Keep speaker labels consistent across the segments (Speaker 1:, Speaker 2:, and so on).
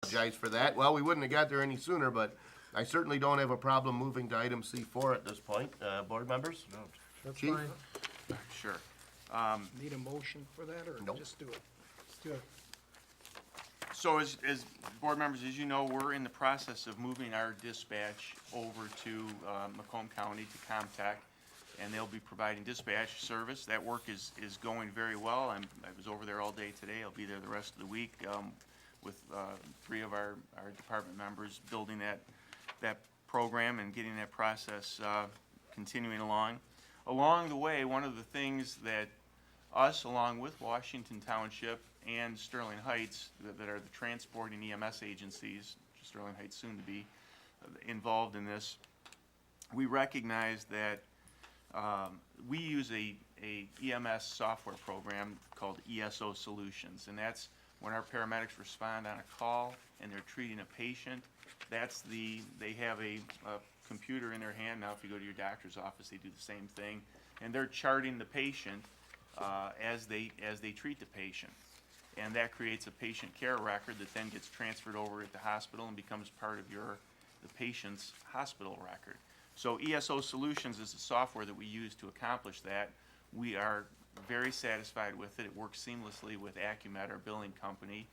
Speaker 1: Apologize for that. Well, we wouldn't have got there any sooner, but I certainly don't have a problem moving to item C4 at this point. Board members?
Speaker 2: No.
Speaker 3: That's
Speaker 1: Chief?
Speaker 3: fine.
Speaker 2: Sure.
Speaker 3: Need a motion for that, or
Speaker 1: Nope.
Speaker 3: just do it? Let's do it.
Speaker 2: So as board members, as you know, we're in the process of moving our dispatch over to Macomb County to Comtech, and they'll be providing dispatch service. That work is going very well. I was over there all day today. I'll be there the rest of the week with three of our department members building that program and getting that process continuing along. Along the way, one of the things that us, along with Washington Township and Sterling Heights, that are the transporting EMS agencies, Sterling Heights soon to be involved in this, we recognize that we use a EMS software program called ESO Solutions, and that's when our paramedics respond on a call and they're treating a patient. They have a computer in their hand. Now if you go to your doctor's office, they do the same thing, and they're charting the patient as they treat the patient, and that creates a patient care record that then gets transferred over at the hospital and becomes part of the patient's hospital record. So ESO Solutions is the software that we use to accomplish that. We are very satisfied with it. It works seamlessly with Acumet, our billing company,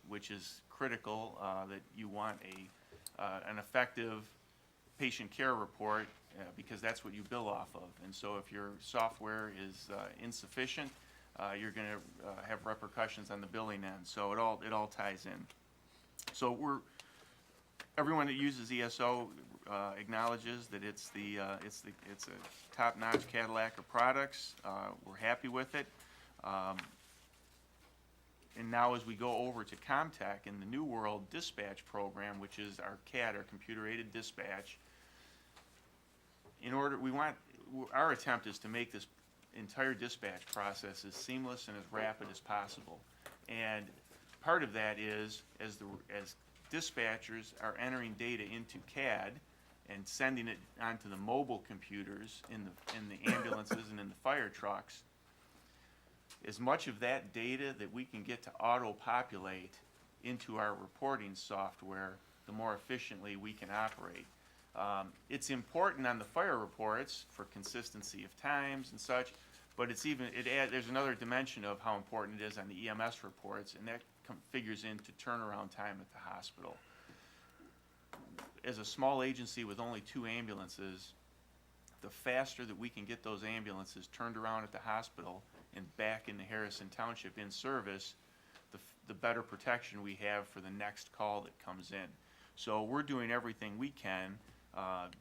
Speaker 2: which is critical that you want an effective patient care report because that's what you bill off of. And so if your software is insufficient, you're going to have repercussions on the billing end. So it all ties in. So everyone that uses ESO acknowledges that it's a top-notch Cadillac of products. We're happy with it. And now as we go over to Comtech in the New World Dispatch program, which is our CAD, our computer-aided dispatch, our attempt is to make this entire dispatch process as seamless and as rapid as possible. And part of that is as dispatchers are entering data into CAD and sending it onto the mobile computers in the ambulances and in the fire trucks, as much of that data that we can get to auto-populate into our reporting software, the more efficiently we can operate. It's important on the fire reports for consistency of times and such, but there's another dimension of how important it is on the EMS reports, and that figures into turnaround time at the hospital. As a small agency with only 2 ambulances, the faster that we can get those ambulances turned around at the hospital and back into Harrison Township in service, the better protection we have for the next call that comes in. So we're doing everything we can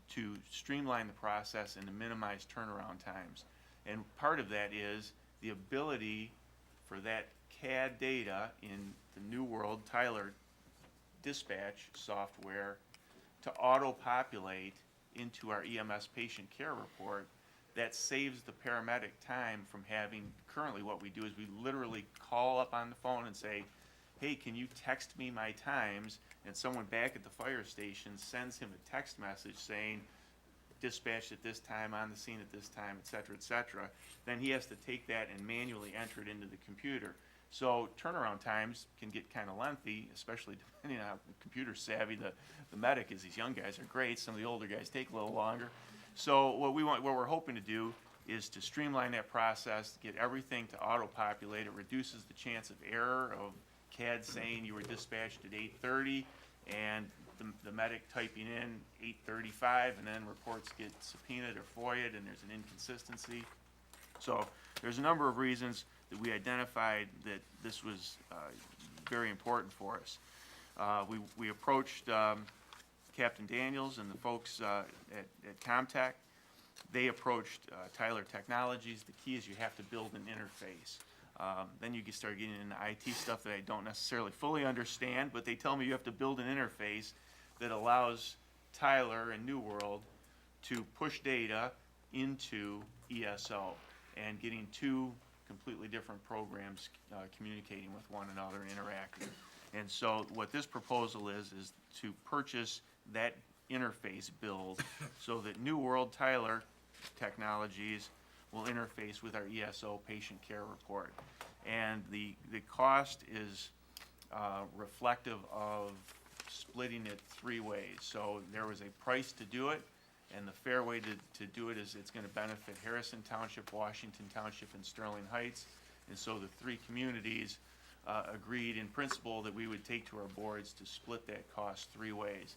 Speaker 2: to streamline the process and to minimize turnaround times. And part of that is the ability for that CAD data in the New World Tyler dispatch software to auto-populate into our EMS patient care report. That saves the paramedic time from having, currently what we do is we literally call up on the phone and say, hey, can you text me my times? And someone back at the fire station sends him a text message saying, dispatched at this time, on the scene at this time, et cetera, et cetera. Then he has to take that and manually enter it into the computer. So turnaround times can get kind of lengthy, especially depending on how computer savvy the medic is. These young guys are great. Some of the older guys take a little longer. So what we're hoping to do is to streamline that process, get everything to auto-populate. It reduces the chance of error of CAD saying you were dispatched at 8:30 and the medic typing in 8:35, and then reports get subpoenaed or FOIA'd and there's an inconsistency. So there's a number of reasons that we identified that this was very important for us. We approached Captain Daniels and the folks at Comtech. They approached Tyler Technologies. The key is you have to build an interface. Then you can start getting into IT stuff that I don't necessarily fully understand, but they tell me you have to build an interface that allows Tyler and New World to push data into ESO and getting 2 completely different programs communicating with one another and interacting. And so what this proposal is to purchase that interface build so that New World Tyler Technologies will interface with our ESO patient care report. And the cost is reflective of splitting it 3 ways. So there was a price to do it, and the fair way to do it is it's gonna benefit Harrison Township, Washington Township, and Sterling Heights. And so the 3 communities agreed in principle that we would take to our boards to split that cost 3 ways.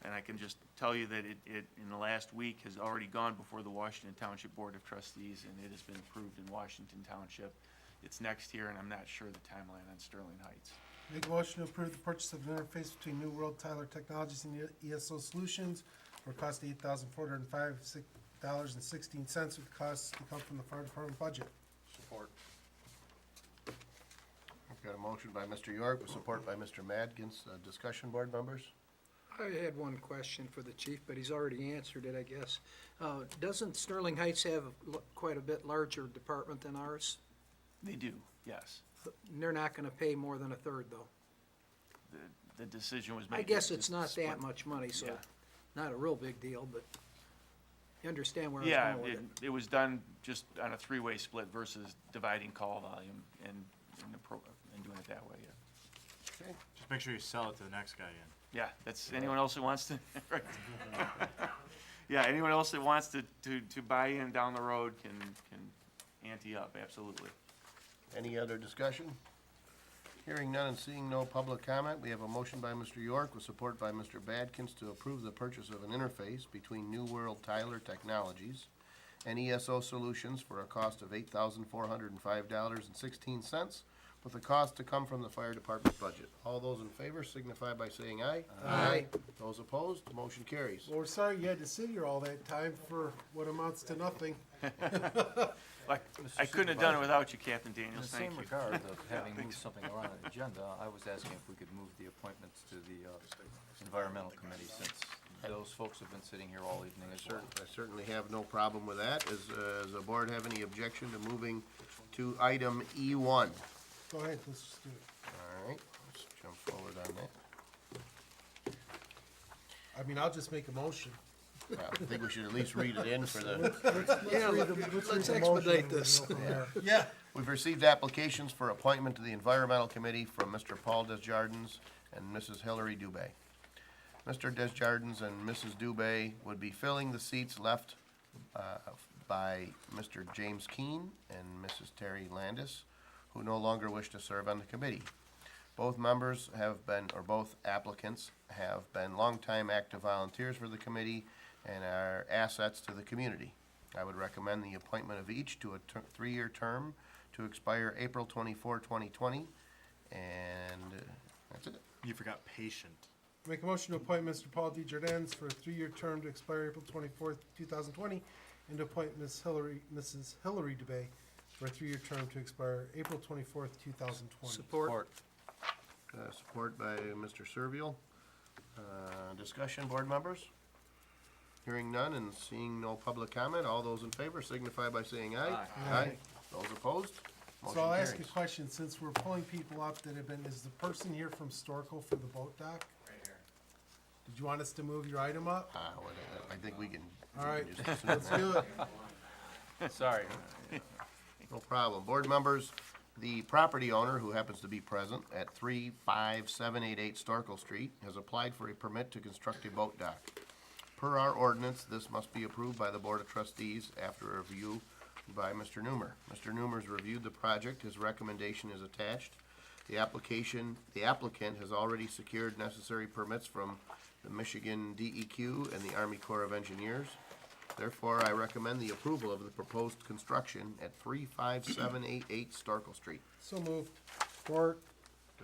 Speaker 2: And I can just tell you that it in the last week has already gone before the Washington Township Board of Trustees, and it has been approved in Washington Township. It's next year, and I'm not sure the timeline on Sterling Heights.
Speaker 4: Make a motion to approve the purchase of an interface between New World Tyler Technologies and ESO Solutions for a cost of $8,405.16, with costs to come from the fire department budget.
Speaker 3: Support.
Speaker 1: I've got a motion by Mr. York with support by Mr. Madkins. Discussion, board members?
Speaker 3: I had one question for the chief, but he's already answered it, I guess. Doesn't Sterling Heights have quite a bit larger department than ours?
Speaker 2: They do, yes.
Speaker 3: They're not gonna pay more than a third, though.
Speaker 2: The decision was made.
Speaker 3: I guess
Speaker 2: to
Speaker 3: it's not
Speaker 2: split.
Speaker 3: that much money, so
Speaker 2: Yeah.
Speaker 3: not a real big deal, but you understand where I was
Speaker 2: Yeah,
Speaker 3: going with it.
Speaker 2: it was done just on a 3-way split versus dividing call volume and doing it that way, yeah.
Speaker 1: Okay.
Speaker 5: Just make sure you sell it to the next guy in.
Speaker 2: Yeah, that's, anyone else that wants to, right. Yeah, anyone else that wants to buy in down the road can ante up, absolutely.
Speaker 1: Any other discussion? Hearing none and seeing no public comment, we have a motion by Mr. York with support by Mr. Badkins to approve the purchase of an interface between New World Tyler Technologies and ESO Solutions for a cost of $8,405.16, with the cost to come from the fire department budget. All those in favor signify by saying aye.
Speaker 3: Aye.
Speaker 1: Those opposed, motion carries.
Speaker 4: Well, we're sorry you had to sit here all that time for what amounts to nothing.
Speaker 2: I couldn't have done it without you, Captain
Speaker 6: In the
Speaker 2: Daniels, thank
Speaker 6: same
Speaker 2: you.
Speaker 6: regard of having moved something around the agenda, I was asking if we could move the appointments to the environmental committee, since those folks have been sitting here all evening as well.
Speaker 1: I certainly have no problem with that. Does the board have any objection to moving to item E1?
Speaker 4: Go ahead, let's just do it.
Speaker 1: All right, let's jump forward on that.
Speaker 4: I mean, I'll just make a motion.
Speaker 1: I think we should at least read it in for the,
Speaker 3: Yeah, let's expedite this.
Speaker 4: Yeah.
Speaker 1: we've received applications for appointment to the Environmental Committee from Mr. Paul Desjardins and Mrs. Hillary Dubé. Mr. Desjardins and Mrs. Dubé would be filling the seats left by Mr. James Keene and Mrs. Terry Landis, who no longer wish to serve on the committee. Both members have been, or both applicants have been longtime active volunteers for the committee and are assets to the community. I would recommend the appointment of each to a 3-year term to expire April 24, 2020, and that's it.
Speaker 5: You forgot patient.
Speaker 4: Make a motion to appoint Mr. Paul D. Jardins for a 3-year term to expire April 24th, 2020, and to appoint Mrs. Hillary DeBay for a 3-year term to expire April 24th, 2020.
Speaker 3: Support.
Speaker 1: Support by Mr. Servial. Discussion, board members? Hearing none and seeing no public comment, all those in favor signify by saying aye.
Speaker 4: Aye.
Speaker 1: Those opposed? Motion
Speaker 4: So I'll ask a
Speaker 1: carries.
Speaker 4: question, since we're pulling people up that have been, is the person here from Storkel for the boat dock?
Speaker 6: Right here.
Speaker 4: Did you want us to move your item up?
Speaker 1: Well, I think we can.
Speaker 4: All right,
Speaker 1: we can just
Speaker 4: let's
Speaker 1: assume
Speaker 4: do it.
Speaker 6: Sorry.
Speaker 1: that. No problem. Board members, the property owner, who happens to be present at 35788 Storkel Street, has applied for a permit to construct a boat dock. Per our ordinance, this must be approved by the Board of Trustees after a review by Mr. Newmer. Mr. Newmer's reviewed the project. His recommendation is attached. The applicant has already secured necessary permits from the Michigan DEQ and the Army Corps of Engineers. Therefore, I recommend the approval of the proposed construction at 35788 Storkel Street.
Speaker 4: So moved. Support.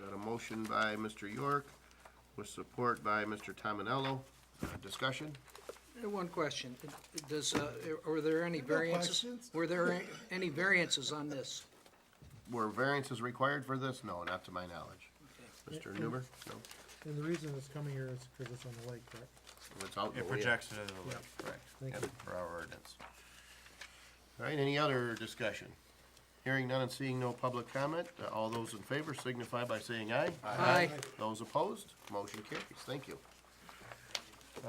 Speaker 1: Got a motion by Mr. York with support by Mr. Tominello. Discussion?
Speaker 3: One question. Were there any variances?
Speaker 4: questions?
Speaker 3: Were there any variances on this?
Speaker 1: Were variances required for this? No, not to my knowledge. Mr. Newmer? No?
Speaker 7: And the reason it's coming here is because it's on the lake, correct?
Speaker 1: It's out in
Speaker 5: It
Speaker 1: the way.
Speaker 5: projects into the lake.
Speaker 1: Correct.
Speaker 7: Thank
Speaker 1: Yep,
Speaker 7: you.
Speaker 1: for our ordinance. All right, any other discussion? Hearing none and seeing no public comment, all those in favor signify by saying aye.
Speaker 3: Aye.
Speaker 1: Those opposed, motion carries. Thank you.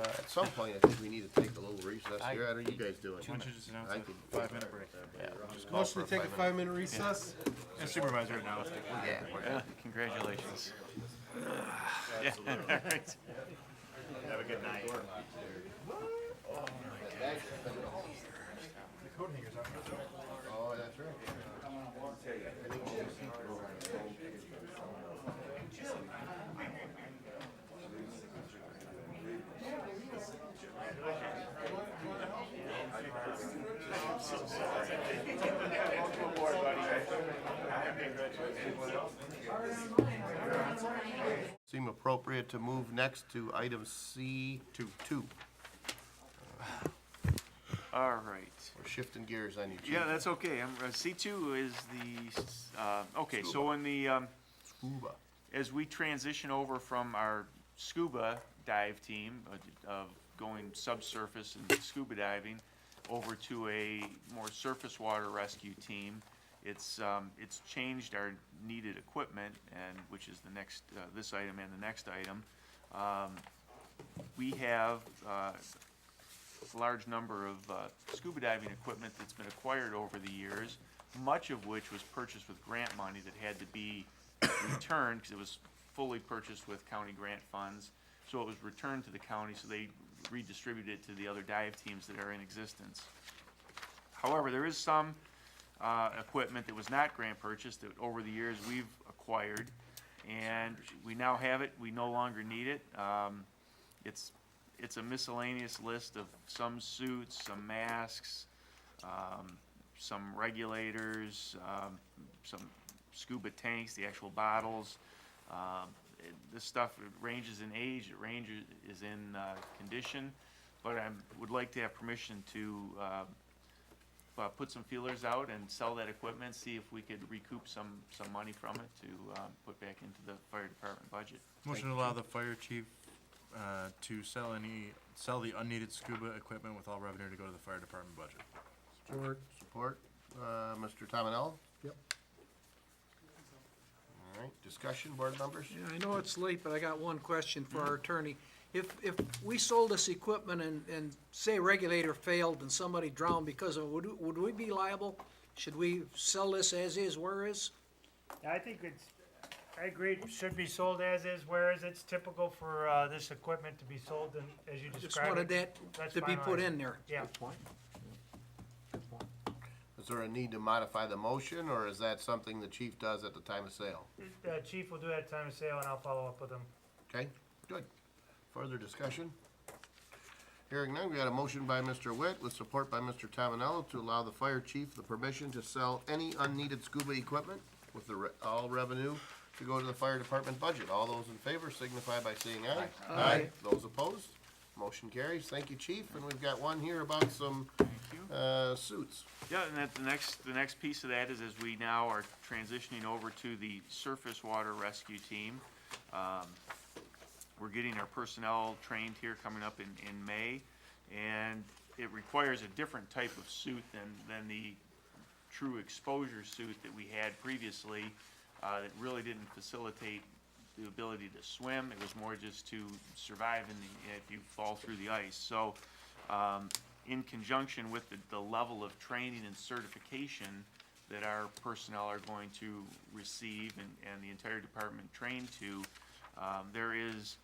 Speaker 1: At some point, I think we need to take a little recess here. How are you guys doing?
Speaker 5: Why don't you just announce
Speaker 1: I
Speaker 5: a
Speaker 1: could-
Speaker 5: 5-minute break?
Speaker 1: Yeah, just call
Speaker 4: Motion
Speaker 1: for
Speaker 4: to take a
Speaker 1: 5 minute.
Speaker 4: 5-minute recess?
Speaker 5: And supervisor now.
Speaker 1: Yeah,
Speaker 2: Yeah, congratulations.
Speaker 5: Absolutely. Have a good night.
Speaker 1: Oh, that's right. Seem appropriate to move next to item C2.
Speaker 2: All right.
Speaker 1: We're shifting gears on you, Chief.
Speaker 2: Yeah, that's okay. C2 is okay, so in the,
Speaker 1: Scuba.
Speaker 2: as we transition over from our scuba dive team of going subsurface and scuba diving over to a more surface water rescue team, it's changed our needed equipment, and which is the next, this item and the next item. We have a large number of scuba diving equipment that's been acquired over the years, much of which was purchased with grant money that had to be returned because it was fully purchased with county grant funds. So it was returned to the county, so they redistributed it to the other dive teams that are in existence. However, there is some equipment that was not grant purchased that over the years we've acquired, and we now have it. We no longer need it. It's a miscellaneous list of some suits, some masks, some regulators, some scuba tanks, the actual bottles. This stuff ranges in age, is in condition, but I would like to have permission to put some feelers out and sell that equipment, see if we could recoup some money from it to put back into the fire department budget.
Speaker 5: Motion to allow the fire chief to sell the unneeded scuba equipment with all revenue to go to the fire department budget.
Speaker 1: Support. Mr. Tominello?
Speaker 7: Yep.
Speaker 1: All right, discussion, board members?
Speaker 3: Yeah, I know it's late, but I got one question for our attorney. If we sold this equipment and say a regulator failed and somebody drowned because of it, would we be liable? Should we sell this as is, where is?
Speaker 8: I think I agree, it should be sold as is, whereas it's typical for, this equipment to be sold and, as you
Speaker 3: Just
Speaker 8: described
Speaker 3: wanted
Speaker 8: it.
Speaker 3: that
Speaker 8: That's
Speaker 3: to be put
Speaker 8: fine.
Speaker 3: in there.
Speaker 8: Yeah,
Speaker 1: Is there a need to modify the motion, or is that something the chief does at the time of sale?
Speaker 8: Chief will do that at time of sale and I'll follow up with him.
Speaker 1: Okay, good. Further discussion? Hearing none, we got a motion by Mr. Witt with support by Mr. Tominello to allow the fire chief the permission to sell any unneeded scuba equipment with all revenue to go to the fire department budget. All those in favor signify by saying aye.
Speaker 3: Aye.
Speaker 1: Those opposed? Motion carries. Thank you, chief. And we've got one here about some, suits.
Speaker 2: Yeah, and that the next piece of that is as we now are transitioning over to the surface water rescue team. We're getting our personnel trained here coming up in May, and it requires a different type of suit than the true exposure suit that we had previously, that really didn't facilitate the ability to swim. It was more just to survive if you fall through the ice. So, in conjunction with the level of training and certification that our personnel are going to receive and the entire department trained to, there is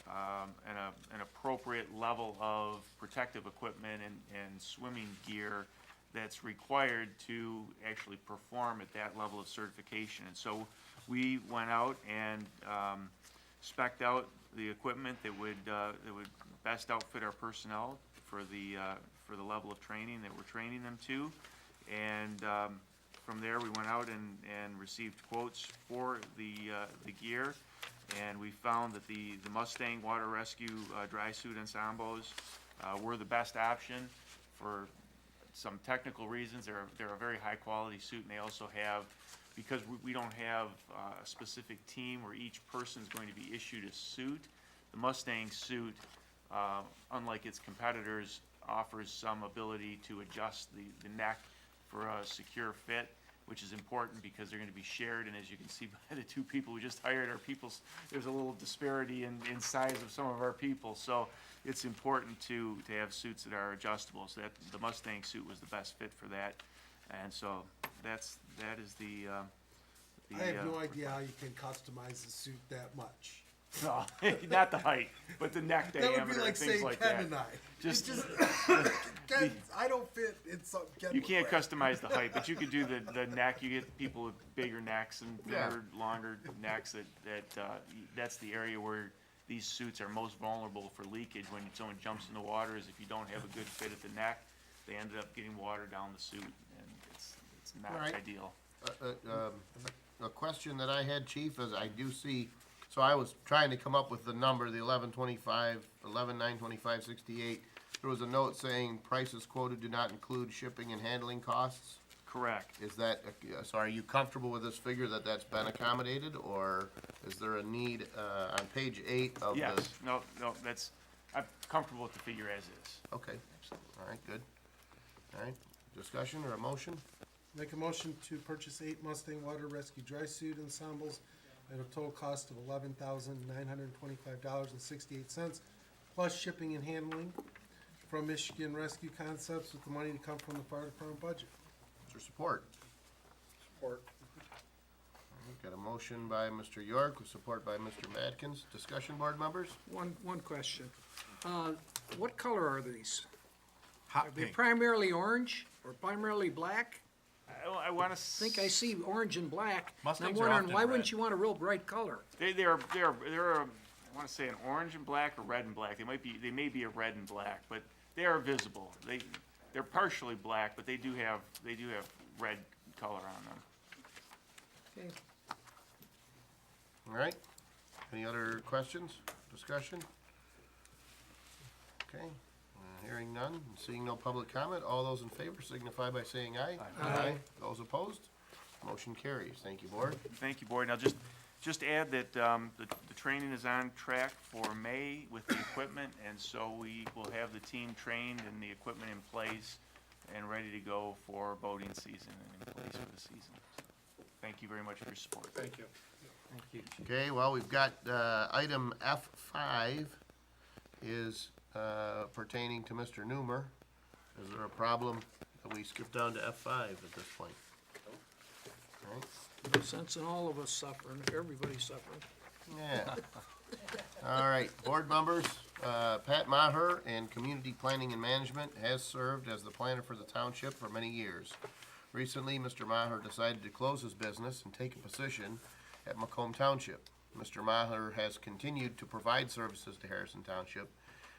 Speaker 2: an appropriate level of protective equipment and swimming gear that's required to actually perform at that level of certification. And so we went out and spec'd out the equipment that would best outfit our personnel for the level of training that we're training them to. And from there, we went out and received quotes for the gear. And we found that the Mustang Water Rescue dry suit ensembles were the best option for some technical reasons. They're a very high quality suit, and they also have, because we don't have a specific team where each person's going to be issued a suit, the Mustang suit, unlike its competitors, offers some ability to adjust the neck for a secure fit, which is important because they're going to be shared. And as you can see by the two people we just hired, there's a little disparity in size of some of our people. So it's important to have suits that are adjustable. So that the Mustang suit was the best fit for that. And so that is the the.
Speaker 4: I have no idea how you can customize the suit that much.
Speaker 2: No, not the height, but the neck
Speaker 4: That
Speaker 2: diameter
Speaker 4: would be like
Speaker 2: and things
Speaker 4: saying
Speaker 2: like
Speaker 4: Ken
Speaker 2: that.
Speaker 4: and I.
Speaker 2: Just-
Speaker 4: It's Ken, I don't fit in some Ken.
Speaker 2: You
Speaker 4: would
Speaker 2: can't
Speaker 4: wear.
Speaker 2: customize the height, but you could do the neck. You get people with bigger necks and thinner, longer necks. That's the area where these suits are most vulnerable for leakage when someone jumps in the water. Is if you don't have a good fit at the neck, they ended up getting water down the suit, and it's not
Speaker 1: Right.
Speaker 2: ideal.
Speaker 1: A question that I had, Chief, is I do see, so I was trying to come up with the number, the 11,925.68. There was a note saying prices quoted do not include shipping and handling costs.
Speaker 2: Correct.
Speaker 1: Is that, so are you comfortable with this figure that that's been accommodated, or is there a need, on page 8 of the?
Speaker 2: Yes. No. I'm comfortable with the figure as is.
Speaker 1: Okay, all right, good. All right, discussion or a motion?
Speaker 4: Make a motion to purchase 8 Mustang Water Rescue dry suit ensembles at a total cost of $11,925.68, plus shipping and handling from Michigan Rescue Concepts, with the money to come from the fire department budget.
Speaker 1: Is there support?
Speaker 4: Support.
Speaker 1: All right, got a motion by Mr. York, with support by Mr. Madkins. Discussion, board members?
Speaker 3: One question. What color are these?
Speaker 5: Hot
Speaker 3: Are they
Speaker 5: pink.
Speaker 3: primarily orange or primarily black?
Speaker 2: I want to
Speaker 3: I think I see orange and black. and
Speaker 5: Mustangs
Speaker 3: I'm
Speaker 5: are
Speaker 3: wondering,
Speaker 5: often
Speaker 3: why wouldn't
Speaker 5: red.
Speaker 3: you want a real bright color?
Speaker 2: They're I want to say an orange and black or red and black. They may be a red and black, but they are visible. They're partially black, but they do have red color on them.
Speaker 3: Okay.
Speaker 1: All right, any other questions, discussion? Okay, hearing none, and seeing no public comment, all those in favor signify by saying aye.
Speaker 3: Aye.
Speaker 1: Those opposed, motion carries. Thank you, board.
Speaker 2: Thank you, Board. Now, just add that the training is on track for May with the equipment, and so we will have the team trained and the equipment in place and ready to go for boating season and in place for the season. Thank you very much for your support.
Speaker 4: Thank you.
Speaker 6: Thank you.
Speaker 1: Okay, well, we've got, item F5 is, pertaining to Mr. Newmer. Is there a problem that we skip down to F5 at this point? All right.
Speaker 3: No sense in all of us suffering, if everybody's suffering.
Speaker 1: Yeah. All right, board members, Pat Maher in Community Planning and Management has served as the planner for the township for many years. Recently, Mr. Maher decided to close his business and take a position at Macomb Township. Mr. Maher has continued to provide services to Harrison Township,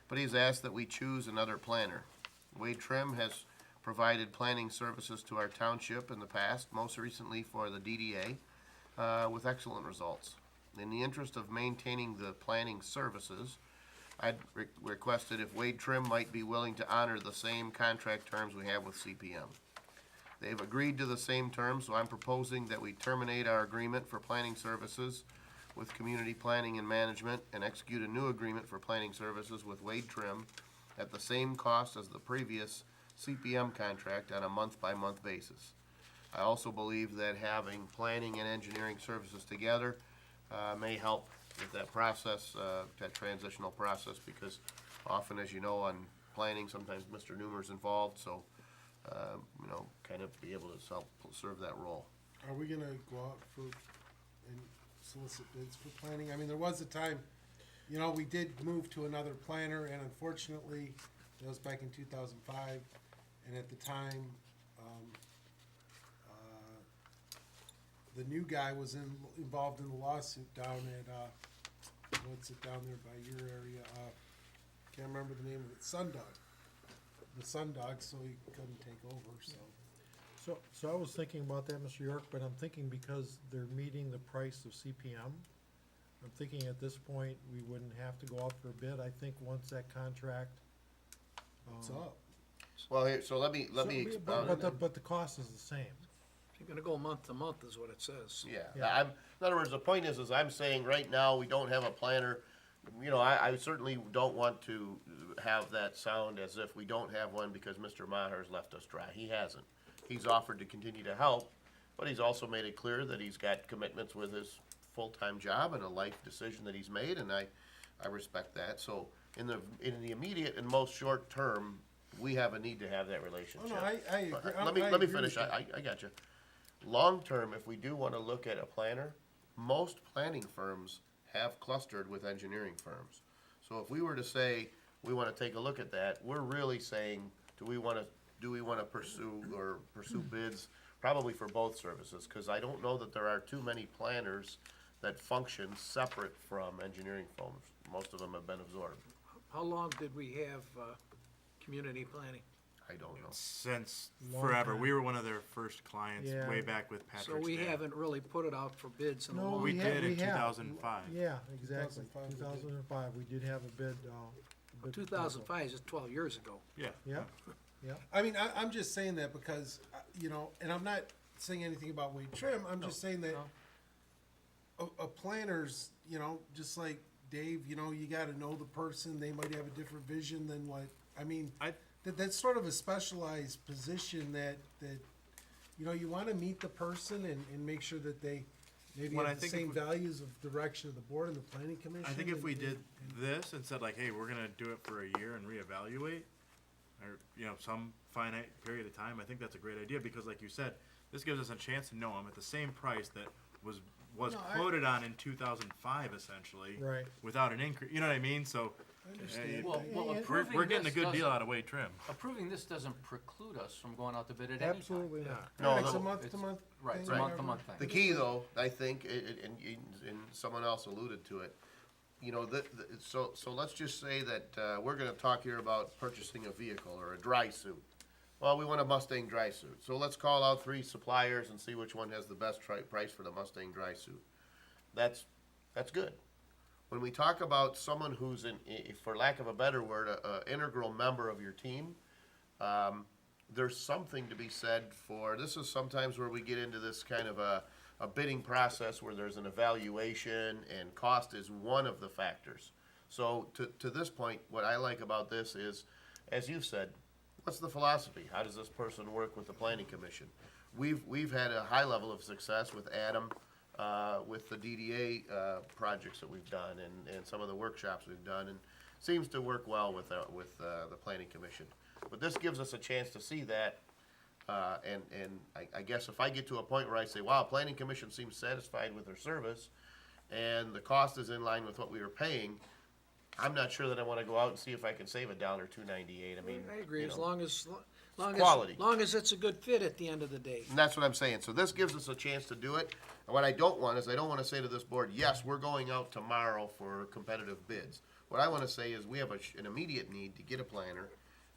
Speaker 1: but he's asked that we choose another planner. Wade Trim has provided planning services to our township in the past, most recently for the DDA, with excellent results. In the interest of maintaining the planning services, I'd requested if Wade Trim might be willing to honor the same contract terms we have with CPM. They've agreed to the same terms, so I'm proposing that we terminate our agreement for planning services with Community Planning and Management and execute a new agreement for planning services with Wade Trim at the same cost as the previous CPM contract on a month-by-month basis. I also believe that having planning and engineering services together may help with that process, that transitional process, because often, as you know, on planning, sometimes Mr. Newmer's involved, so, kind of be able to serve that role.
Speaker 4: Are we gonna go out for, and solicit bids for planning? I mean, there was a time, we did move to another planner, and unfortunately, that was back in 2005, and at the time, the new guy was involved in the lawsuit down at, what's it down there by your area, can't remember the name of it, Sundog. The Sundog, so he couldn't take over, so.
Speaker 7: So I was thinking about that, Mr. York, but I'm thinking because they're meeting the price of CPM, I'm thinking at this point, we wouldn't have to go out for a bid. I think once that contract.
Speaker 4: It's up.
Speaker 1: Well, here, so let me
Speaker 7: But
Speaker 1: expound.
Speaker 7: the cost is the same.
Speaker 3: You're gonna go month to month is what it says.
Speaker 1: Yeah,
Speaker 7: Yeah.
Speaker 1: in other words, the point is I'm saying right now, we don't have a planner. I certainly don't want to have that sound as if we don't have one because Mr. Maher's left us dry. He hasn't. He's offered to continue to help, but he's also made it clear that he's got commitments with his full-time job and a life decision that he's made, and I respect that. So in the immediate and most short term, we have a need to have that
Speaker 4: Oh,
Speaker 1: relationship.
Speaker 4: no, I agree.
Speaker 1: Let me
Speaker 4: I agree
Speaker 1: finish.
Speaker 4: with that.
Speaker 1: I got you. long-term, if we do wanna look at a planner, most planning firms have clustered with engineering firms. So if we were to say, we wanna take a look at that, we're really saying, do we wanna pursue bids, probably for both services? Cause I don't know that there are too many planners that function separate from engineering firms. Most of them have been absorbed.
Speaker 3: How long did we have, community planning?
Speaker 1: I don't know.
Speaker 5: Since
Speaker 7: Long
Speaker 5: forever.
Speaker 7: time.
Speaker 5: We were one of their first clients
Speaker 7: Yeah.
Speaker 5: way back with Patrick's
Speaker 3: So we
Speaker 5: Day.
Speaker 3: haven't really put it out for bids in a
Speaker 7: No,
Speaker 3: long
Speaker 5: We
Speaker 7: we
Speaker 3: time.
Speaker 7: have-
Speaker 5: did in
Speaker 7: we have.
Speaker 5: 2005.
Speaker 7: Yeah, exactly,
Speaker 4: 2005 we did.
Speaker 7: 2005, we did have a bid, bid
Speaker 3: 2005 is 12 years ago.
Speaker 5: Yeah.
Speaker 7: Yeah, yeah.
Speaker 4: I mean, I'm just saying that because, you know, and I'm not saying anything about Wade Trim, I'm just saying that a planner's, you know, just like Dave, you know, you gotta know the person, they might have a different vision than what, I mean, that's sort of a specialized position that, you know, you wanna meet the person and make sure that they maybe
Speaker 5: Well, I
Speaker 4: have the
Speaker 5: think if
Speaker 4: same
Speaker 5: we-
Speaker 4: values of direction of the board and the planning commission.
Speaker 5: I think if
Speaker 4: and-
Speaker 5: we did this and said like, hey, we're gonna do it for a year and reevaluate, or, you know, some finite period of time, I think that's a great idea, because like you said, this gives us a chance to know them at the same price that was
Speaker 4: No, I-
Speaker 5: quoted on in 2005 essentially.
Speaker 7: Right.
Speaker 5: Without an increase, you know what I mean? So,
Speaker 4: I understand.
Speaker 6: Well, well,
Speaker 7: Yeah,
Speaker 6: approving
Speaker 5: we're getting a
Speaker 6: this
Speaker 5: good deal
Speaker 6: doesn't-
Speaker 5: out of Wade Trim.
Speaker 6: Approving this doesn't preclude us from going out to bid at any time.
Speaker 7: Absolutely not.
Speaker 1: No,
Speaker 4: It's a
Speaker 1: no.
Speaker 4: month-to-month
Speaker 6: Right, it's a
Speaker 4: thing,
Speaker 6: month-to-month thing.
Speaker 1: The key, though, I think, and someone else alluded to it, you know, so let's just say that, we're gonna talk here about purchasing a vehicle or a dry suit. Well, we want a Mustang dry suit, so let's call out 3 suppliers and see which one has the best price for the Mustang dry suit. That's good. When we talk about someone who's for lack of a better word, a integral member of your team, there's something to be said for, this is sometimes where we get into this kind of a bidding process where there's an evaluation and cost is one of the factors. So to this point, what I like about this is, as you've said, what's the philosophy? How does this person work with the planning commission? We've had a high level of success with Adam, with the DDA, projects that we've done and some of the workshops we've done, and seems to work well with the planning commission. But this gives us a chance to see that, and I guess if I get to a point where I say, wow, planning commission seems satisfied with their service, and the cost is in line with what we were paying, I'm not sure that I wanna go out and see if I can save $1.298, I mean.
Speaker 3: I agree,
Speaker 1: you
Speaker 3: as
Speaker 1: know.
Speaker 3: long as,
Speaker 1: quality.
Speaker 3: long as it's a good fit at the end of the day.
Speaker 1: And that's what I'm saying, so this gives us a chance to do it, and what I don't want is, I don't wanna say to this board, yes, we're going out tomorrow for competitive bids. What I wanna say is, we have an immediate need to get a planner,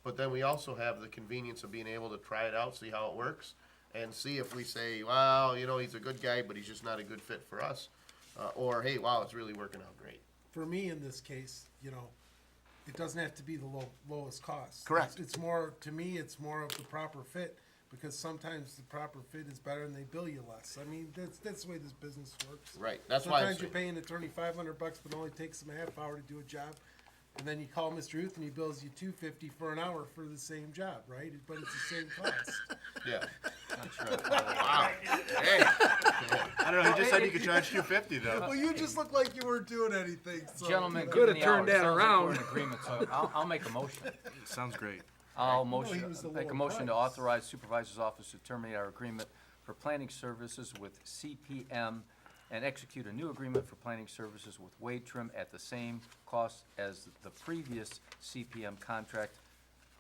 Speaker 1: but then we also have the convenience of being able to try it out, see how it works, and see if we say, well, you know, he's a good guy, but he's just not a good fit for us, or, hey, wow, it's really working out great.
Speaker 4: For me, in this case, you know, it doesn't have to be the lowest cost.
Speaker 1: Correct.
Speaker 4: It's more, to me, it's more of the proper fit, because sometimes the proper fit is better and they bill you less. I mean, that's the way this business works.
Speaker 1: Right, that's why I'm
Speaker 4: Sometimes you're
Speaker 1: saying,
Speaker 4: paying an attorney $500, but it only takes them a half hour to do a job. And then you call Mr. Ruth and he bills you $250 for an hour for the same job, right? But it's the same cost.
Speaker 1: yeah.
Speaker 6: Not sure.
Speaker 1: Wow, hey,
Speaker 5: I don't know, he just said you could charge $250 though.
Speaker 4: Well, you just look like you weren't doing anything, so.
Speaker 6: Gentlemen,
Speaker 3: Coulda
Speaker 6: given the
Speaker 3: turned
Speaker 6: hour, it
Speaker 3: that
Speaker 6: sounds like
Speaker 3: around.
Speaker 6: we're in agreement, so I'll make a motion.
Speaker 5: Sounds great.
Speaker 6: I'll
Speaker 4: he
Speaker 6: motion,
Speaker 4: was the
Speaker 6: make a
Speaker 4: lower
Speaker 6: motion to
Speaker 4: price.
Speaker 6: authorize supervisor's office to terminate our agreement for planning services with CPM and execute a new agreement for planning services with Wade Trim at the same cost as the previous CPM contract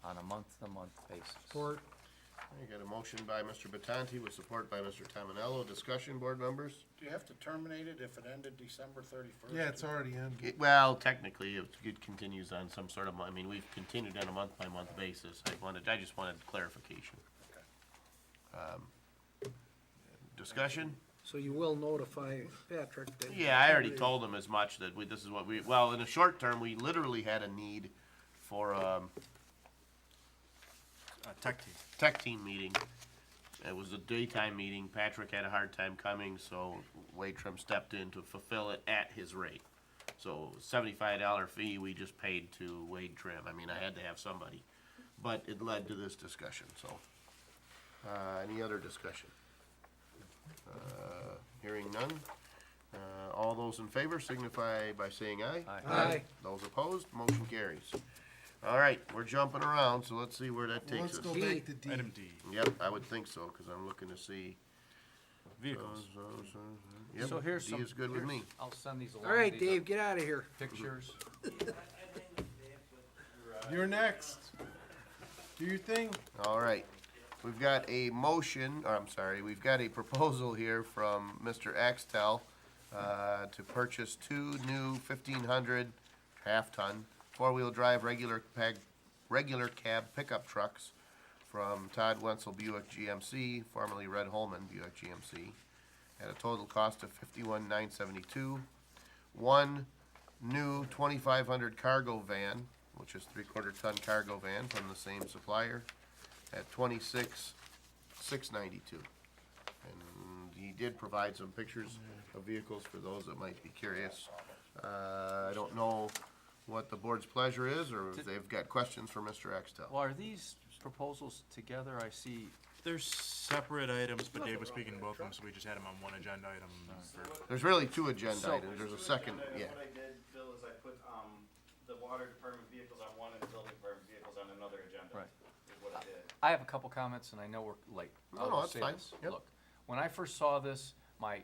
Speaker 6: on a month-to-month basis.
Speaker 7: Support.
Speaker 1: I got a motion by Mr. Batanti with support by Mr. Tominello. Discussion, board members?
Speaker 9: Do you have to terminate it if it ended December 31st?
Speaker 4: Yeah, it's already in.
Speaker 1: Well, technically, it continues on some sort of, I mean, we've continued on a month-by-month basis. I just wanted clarification. Discussion?
Speaker 3: So you will notify Patrick that.
Speaker 1: Yeah, I already told him as much, that this is what well, in the short term, we literally had a need for,
Speaker 5: Tech team.
Speaker 1: tech team meeting. It was a daytime meeting. Patrick had a hard time coming, so Wade Trim stepped in to fulfill it at his rate. So $75 fee we just paid to Wade Trim. I mean, I had to have somebody, but it led to this discussion, so. Any other discussion? Hearing none. All those in favor signify by saying aye.
Speaker 6: Aye.
Speaker 3: Aye.
Speaker 1: Those opposed, motion carries. All right, we're jumping around, so let's see where that
Speaker 4: Well,
Speaker 1: takes
Speaker 4: let's
Speaker 1: us.
Speaker 4: go back to D.
Speaker 5: Item D.
Speaker 1: Yep, I would think so, because I'm looking to see,
Speaker 5: Vehicles.
Speaker 1: Yep,
Speaker 6: So here's
Speaker 1: D
Speaker 6: some.
Speaker 1: is good with me.
Speaker 6: I'll send these along.
Speaker 3: All right,
Speaker 6: These are
Speaker 3: Dave, get out of here.
Speaker 6: Pictures.
Speaker 4: You're next. Do your thing.
Speaker 1: All right. We've got a motion, or I'm sorry, we've got a proposal here from Mr. Axtell to purchase two new 1,500 half-ton, four-wheel drive regular cab pickup trucks from Todd Wenzel Buick GMC, formerly Red Holman Buick GMC, at a total cost of $51,972. One new 2,500 cargo van, which is three-quarter ton cargo van from the same supplier, at $26,692. And he did provide some pictures of vehicles for those that might be curious. I don't know what the board's pleasure is, or if they've got questions for Mr. Axtell.
Speaker 6: Well, are these proposals together? I see.
Speaker 5: They're separate items, but Dave was speaking to both of them, so we just had them on one agenda item.
Speaker 1: There's really two agenda
Speaker 6: So-
Speaker 1: items. There's a second, yeah.
Speaker 10: What I did, Bill, is I put, the water department vehicles on one and the building department vehicles on another agenda.
Speaker 6: Right.
Speaker 10: Is what I did.
Speaker 6: I have a couple comments, and I know we're late.
Speaker 1: No,
Speaker 6: I'll
Speaker 1: no,
Speaker 6: just
Speaker 1: that's
Speaker 6: say
Speaker 1: fine.
Speaker 6: this.
Speaker 1: Yep.
Speaker 6: Look, when I first saw this, my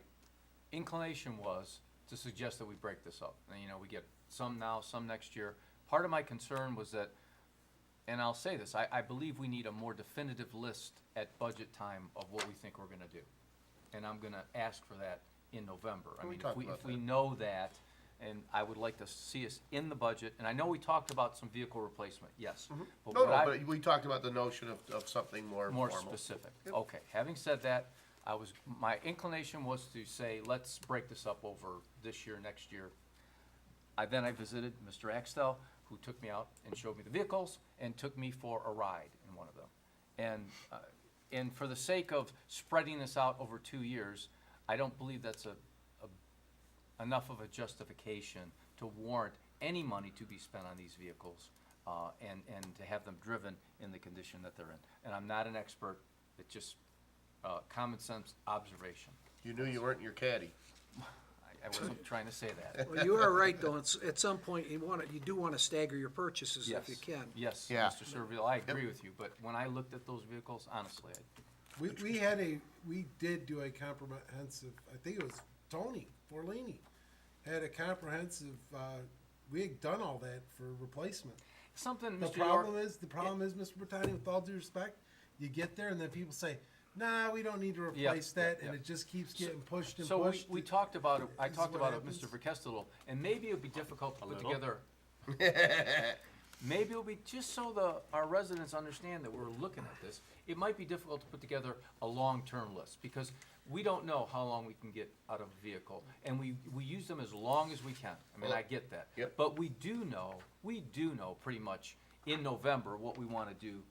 Speaker 6: inclination was to suggest that we break this up. And, we get some now, some next year. Part of my concern was that, and I'll say this, I believe we need a more definitive list at budget time of what we think we're gonna do. And I'm gonna ask for that in November. I
Speaker 1: We
Speaker 6: mean,
Speaker 1: talked about
Speaker 6: if we
Speaker 1: that.
Speaker 6: know that, and I would like to see us in the budget, and I know we talked about some vehicle replacement, yes. But
Speaker 1: No,
Speaker 6: what
Speaker 1: no,
Speaker 6: I-
Speaker 1: but we talked about the notion of something more
Speaker 6: more
Speaker 1: formal.
Speaker 6: specific. Okay, having said that, my inclination was to say, let's break this up over this year, next year. I visited Mr. Axtell, who took me out and showed me the vehicles and took me for a ride in one of them. And for the sake of spreading this out over 2 years, I don't believe that's enough of a justification to warrant any money to be spent on these vehicles, and to have them driven in the condition that they're in. And I'm not an expert, it's just common sense observation.
Speaker 1: You knew you weren't your caddy.
Speaker 6: I wasn't trying to say that.
Speaker 3: Well, you are right, though. At some point, you do want to stagger your purchases if you can.
Speaker 6: Yes,
Speaker 1: Yeah.
Speaker 6: Mr. Servil, I agree with you, but when I looked at those vehicles, honestly,
Speaker 4: We did do a comprehensive, I think it was Tony Forlini, had a comprehensive, we had done all that for replacement.
Speaker 6: something,
Speaker 4: The
Speaker 6: Mr. York,
Speaker 4: problem is, Mr. Bertani, with all due respect, you get there and then people say, nah, we don't need to
Speaker 6: Yeah,
Speaker 4: replace that,
Speaker 6: yeah,
Speaker 4: and
Speaker 6: yeah.
Speaker 4: it just keeps getting pushed and
Speaker 6: so
Speaker 4: pushed.
Speaker 6: we talked about it, I
Speaker 4: This is
Speaker 6: talked
Speaker 4: what
Speaker 6: about it
Speaker 4: happens.
Speaker 6: with Mr. Verkest a little, and maybe it would be difficult to put
Speaker 5: little?
Speaker 6: together. Maybe it'll be, just so our residents understand that we're looking at this, it might be difficult to put together a long-term list, because we don't know how long we can get out of a vehicle, and we use them as long as we can. I mean, I get that.
Speaker 1: Yep.
Speaker 6: But we do know pretty much in November what we wanna do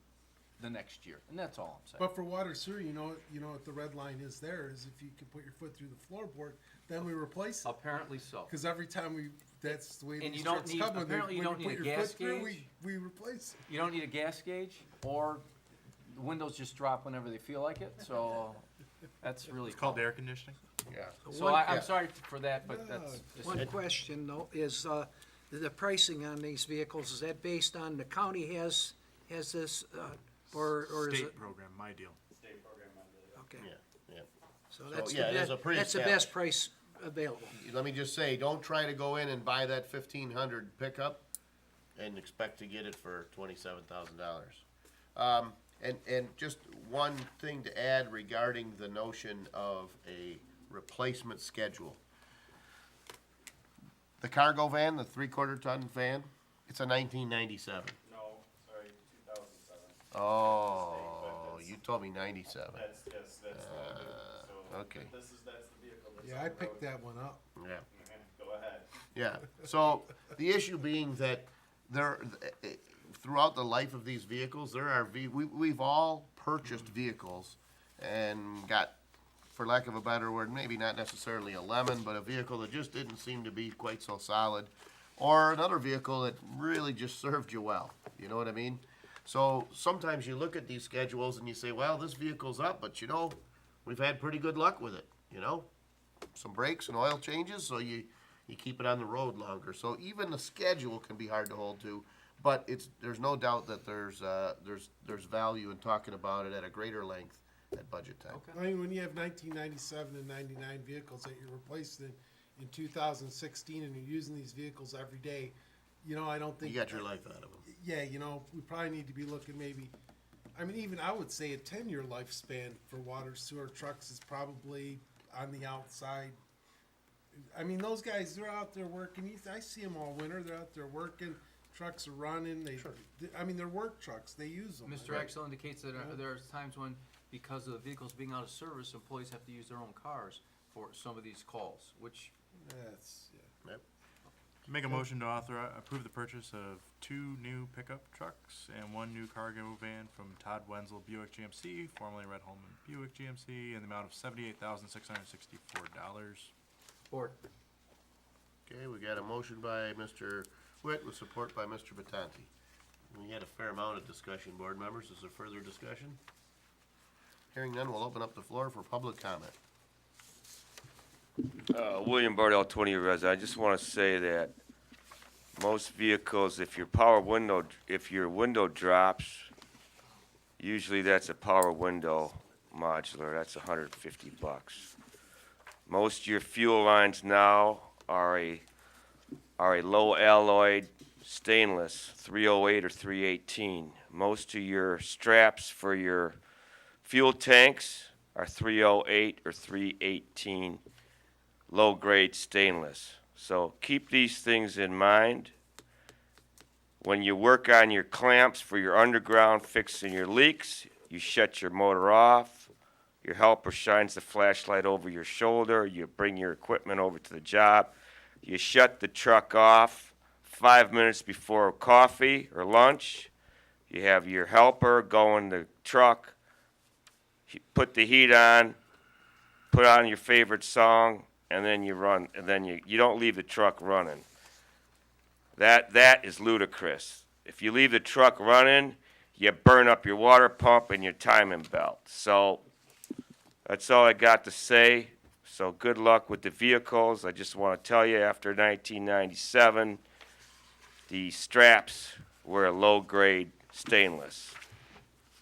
Speaker 6: the next year, and that's all I'm saying.
Speaker 4: But for water sewer, you know what the red line is there, is if you can put your foot through the floorboard, then we replace it.
Speaker 6: Apparently so.
Speaker 4: Cause every time that's the way
Speaker 6: And
Speaker 4: these
Speaker 6: you don't
Speaker 4: trucks
Speaker 6: need-
Speaker 4: come, when
Speaker 6: apparently you
Speaker 4: when
Speaker 6: don't need
Speaker 4: put
Speaker 6: a
Speaker 4: your
Speaker 6: gas
Speaker 4: foot through,
Speaker 6: gauge.
Speaker 4: we replace it.
Speaker 6: You don't need a gas gauge, or the windows just drop whenever they feel like it, so that's really.
Speaker 5: It's called air conditioning.
Speaker 1: Yeah.
Speaker 6: So
Speaker 1: Yeah.
Speaker 6: I'm sorry for that, but that's just.
Speaker 3: One question, though, is the pricing on these vehicles, is that based on the county has this, or is it?
Speaker 5: State program, my deal.
Speaker 10: State program under it.
Speaker 3: Okay,
Speaker 1: Yeah, yeah.
Speaker 3: so that's
Speaker 1: yeah, it is a
Speaker 3: that's the
Speaker 1: pre-established.
Speaker 3: best price available.
Speaker 1: Let me just say, don't try to go in and buy that 1,500 pickup and expect to get it for $27,000. And just one thing to add regarding the notion of a replacement schedule. The cargo van, the three-quarter ton van, it's a 1997.
Speaker 10: No, sorry, 2007.
Speaker 1: Oh, you told me 97.
Speaker 10: That's the new, so.
Speaker 1: okay.
Speaker 10: That's the vehicle that's
Speaker 4: Yeah,
Speaker 10: on
Speaker 4: I
Speaker 10: the
Speaker 4: picked
Speaker 10: road.
Speaker 4: that one up.
Speaker 1: Yeah.
Speaker 10: Go ahead.
Speaker 1: Yeah, so the issue being that throughout the life of these vehicles, we've all purchased vehicles and got, for lack of a better word, maybe not necessarily a lemon, but a vehicle that just didn't seem to be quite so solid, or another vehicle that really just served you well, you know what I mean? So sometimes you look at these schedules and you say, well, this vehicle's up, but we've had pretty good luck with it, some brakes and oil changes, so you keep it on the road longer. So even the schedule can be hard to hold to, but there's no doubt that there's value in talking about it at a greater length at budget time.
Speaker 3: Okay.
Speaker 4: I mean, when you have 1997 and 99 vehicles that you're replacing in 2016 and you're using these vehicles every day, you know, I don't think.
Speaker 1: You got your life out of them.
Speaker 4: Yeah, you know, we probably need to be looking maybe, I mean, even I would say a 10-year lifespan for water sewer trucks is probably on the outside. I mean, those guys, they're out there working. I see them all winter. They're out there working. Trucks are running. I mean, they're work trucks. They use them.
Speaker 6: Mr. Axel indicates that there are times when, because of the vehicles being out of service, employees have to use their own cars for some of these calls, which,
Speaker 4: That's, yeah.
Speaker 1: Yep.
Speaker 5: Make a motion to approve the purchase of 2 new pickup trucks and 1 new cargo van from Todd Wenzel Buick GMC, formerly Red Holman Buick GMC, in the amount of $78,664.
Speaker 6: support.
Speaker 1: Okay, we got a motion by Mr. Witt with support by Mr. Batanti. We had a fair amount of discussion, board members. Is there further discussion? Hearing none, we'll open up the floor for public comment.
Speaker 11: William Bardell, 20-year resident. I just want to say that most vehicles, if your window drops, usually that's a power window modular. That's $150. Most of your fuel lines now are a low alloyed stainless 308 or 318. Most of your straps for your fuel tanks are 308 or 318 low grade stainless. So keep these things in mind. When you work on your clamps for your underground fixing your leaks, you shut your motor off. Your helper shines the flashlight over your shoulder. You bring your equipment over to the job. You shut the truck off 5 minutes before coffee or lunch. You have your helper go in the truck, put the heat on, put on your favorite song, and then you run, and then you don't leave the truck running. That is ludicrous. If you leave the truck running, you burn up your water pump and your timing belt. So that's all I got to say. So good luck with the vehicles. I just want to tell you, after 1997, the straps were low-grade stainless.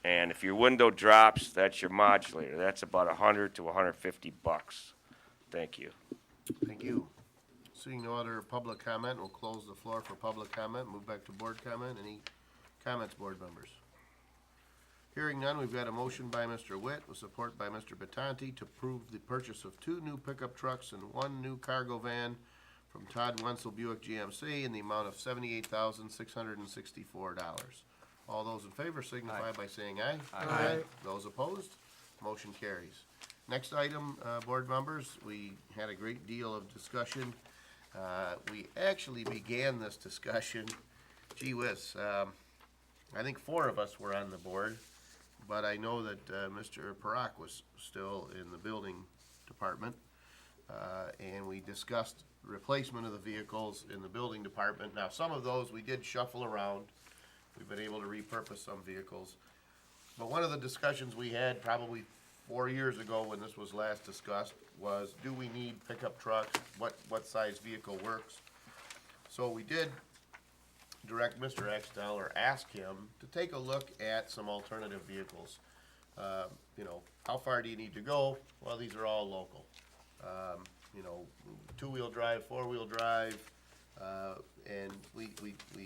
Speaker 11: And if your window drops, that's your modulator. That's about $100 to $150. Thank you.
Speaker 1: Thank you. Seeing no other public comment, we'll close the floor for public comment, move back to board comment. Any comments, board members? Hearing none, we've got a motion by Mr. Witt with support by Mr. Batanti to approve the purchase of 2 new pickup trucks and 1 new cargo van from Todd Wenzel Buick GMC in the amount of $78,664. All those in favor signify by saying aye.
Speaker 4: Aye.
Speaker 1: Those opposed, motion carries. Next item, board members, we had a great deal of discussion. We actually began this discussion, gee whiz, I think 4 of us were on the board, but I know that Mr. Parak was still in the building department, and we discussed replacement of the vehicles in the building department. Now, some of those we did shuffle around. We've been able to repurpose some vehicles. But one of the discussions we had probably 4 years ago when this was last discussed was, do we need pickup trucks? What size vehicle works? So we did direct Mr. Axtell, or ask him, to take a look at some alternative vehicles. You know, how far do you need to go? Well, these are all local. You know, 2-wheel drive, 4-wheel drive, and we